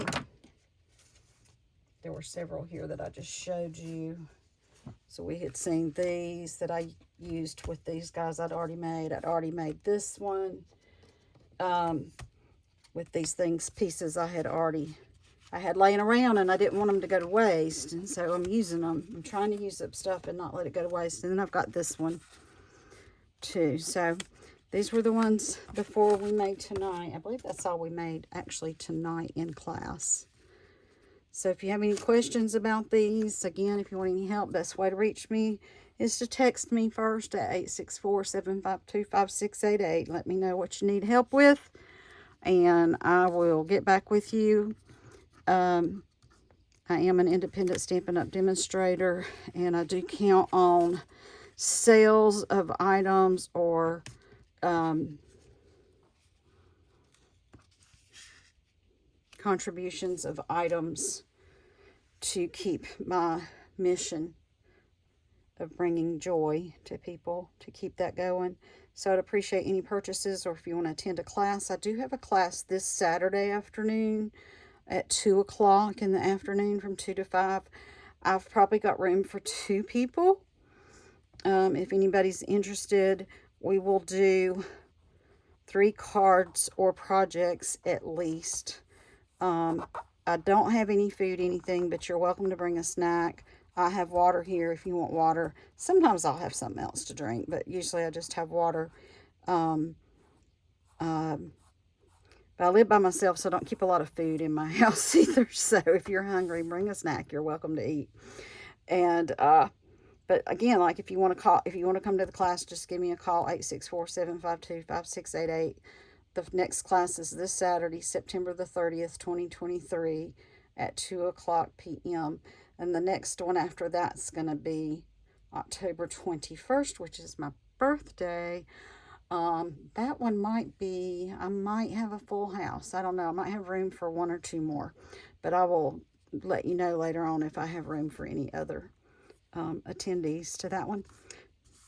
There were several here that I just showed you. So we had seen these that I used with these guys I'd already made. I'd already made this one with these pieces I had already I had laying around, and I didn't want them to go to waste, and so I'm using them. I'm trying to use up stuff and not let it go to waste. And then I've got this one too. So these were the ones before we made tonight. I believe that's all we made actually tonight in class. So if you have any questions about these, again, if you want any help, best way to reach me is to text me first at 864-752-5688. Let me know what you need help with, and I will get back with you. I am an independent Stampin' Up! Demonstrator, and I do count on sales of items or contributions of items to keep my mission of bringing joy to people, to keep that going. So I'd appreciate any purchases, or if you want to attend a class. I do have a class this Saturday afternoon at 2 o'clock in the afternoon from 2 to 5. I've probably got room for 2 people. If anybody's interested, we will do 3 cards or projects at least. I don't have any food, anything, but you're welcome to bring a snack. I have water here if you want water. Sometimes I'll have something else to drink, but usually I just have water. But I live by myself, so I don't keep a lot of food in my house either. So if you're hungry, bring a snack. You're welcome to eat. And but again, like if you want to come to the class, just give me a call, 864-752-5688. The next class is this Saturday, September the 30th, 2023 at 2 o'clock p.m. And the next one after that's going to be October 21st, which is my birthday. That one might be, I might have a full house. I don't know. I might have room for 1 or 2 more. But I will let you know later on if I have room for any other attendees to that one.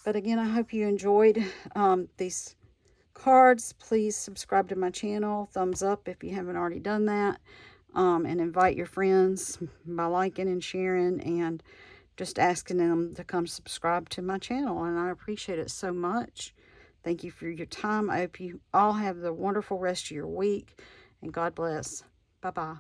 But again, I hope you enjoyed these cards. Please subscribe to my channel. Thumbs up if you haven't already done that. And invite your friends by liking and sharing and just asking them to come subscribe to my channel. And I appreciate it so much. Thank you for your time. I hope you all have the wonderful rest of your week. And God bless. Bye-bye.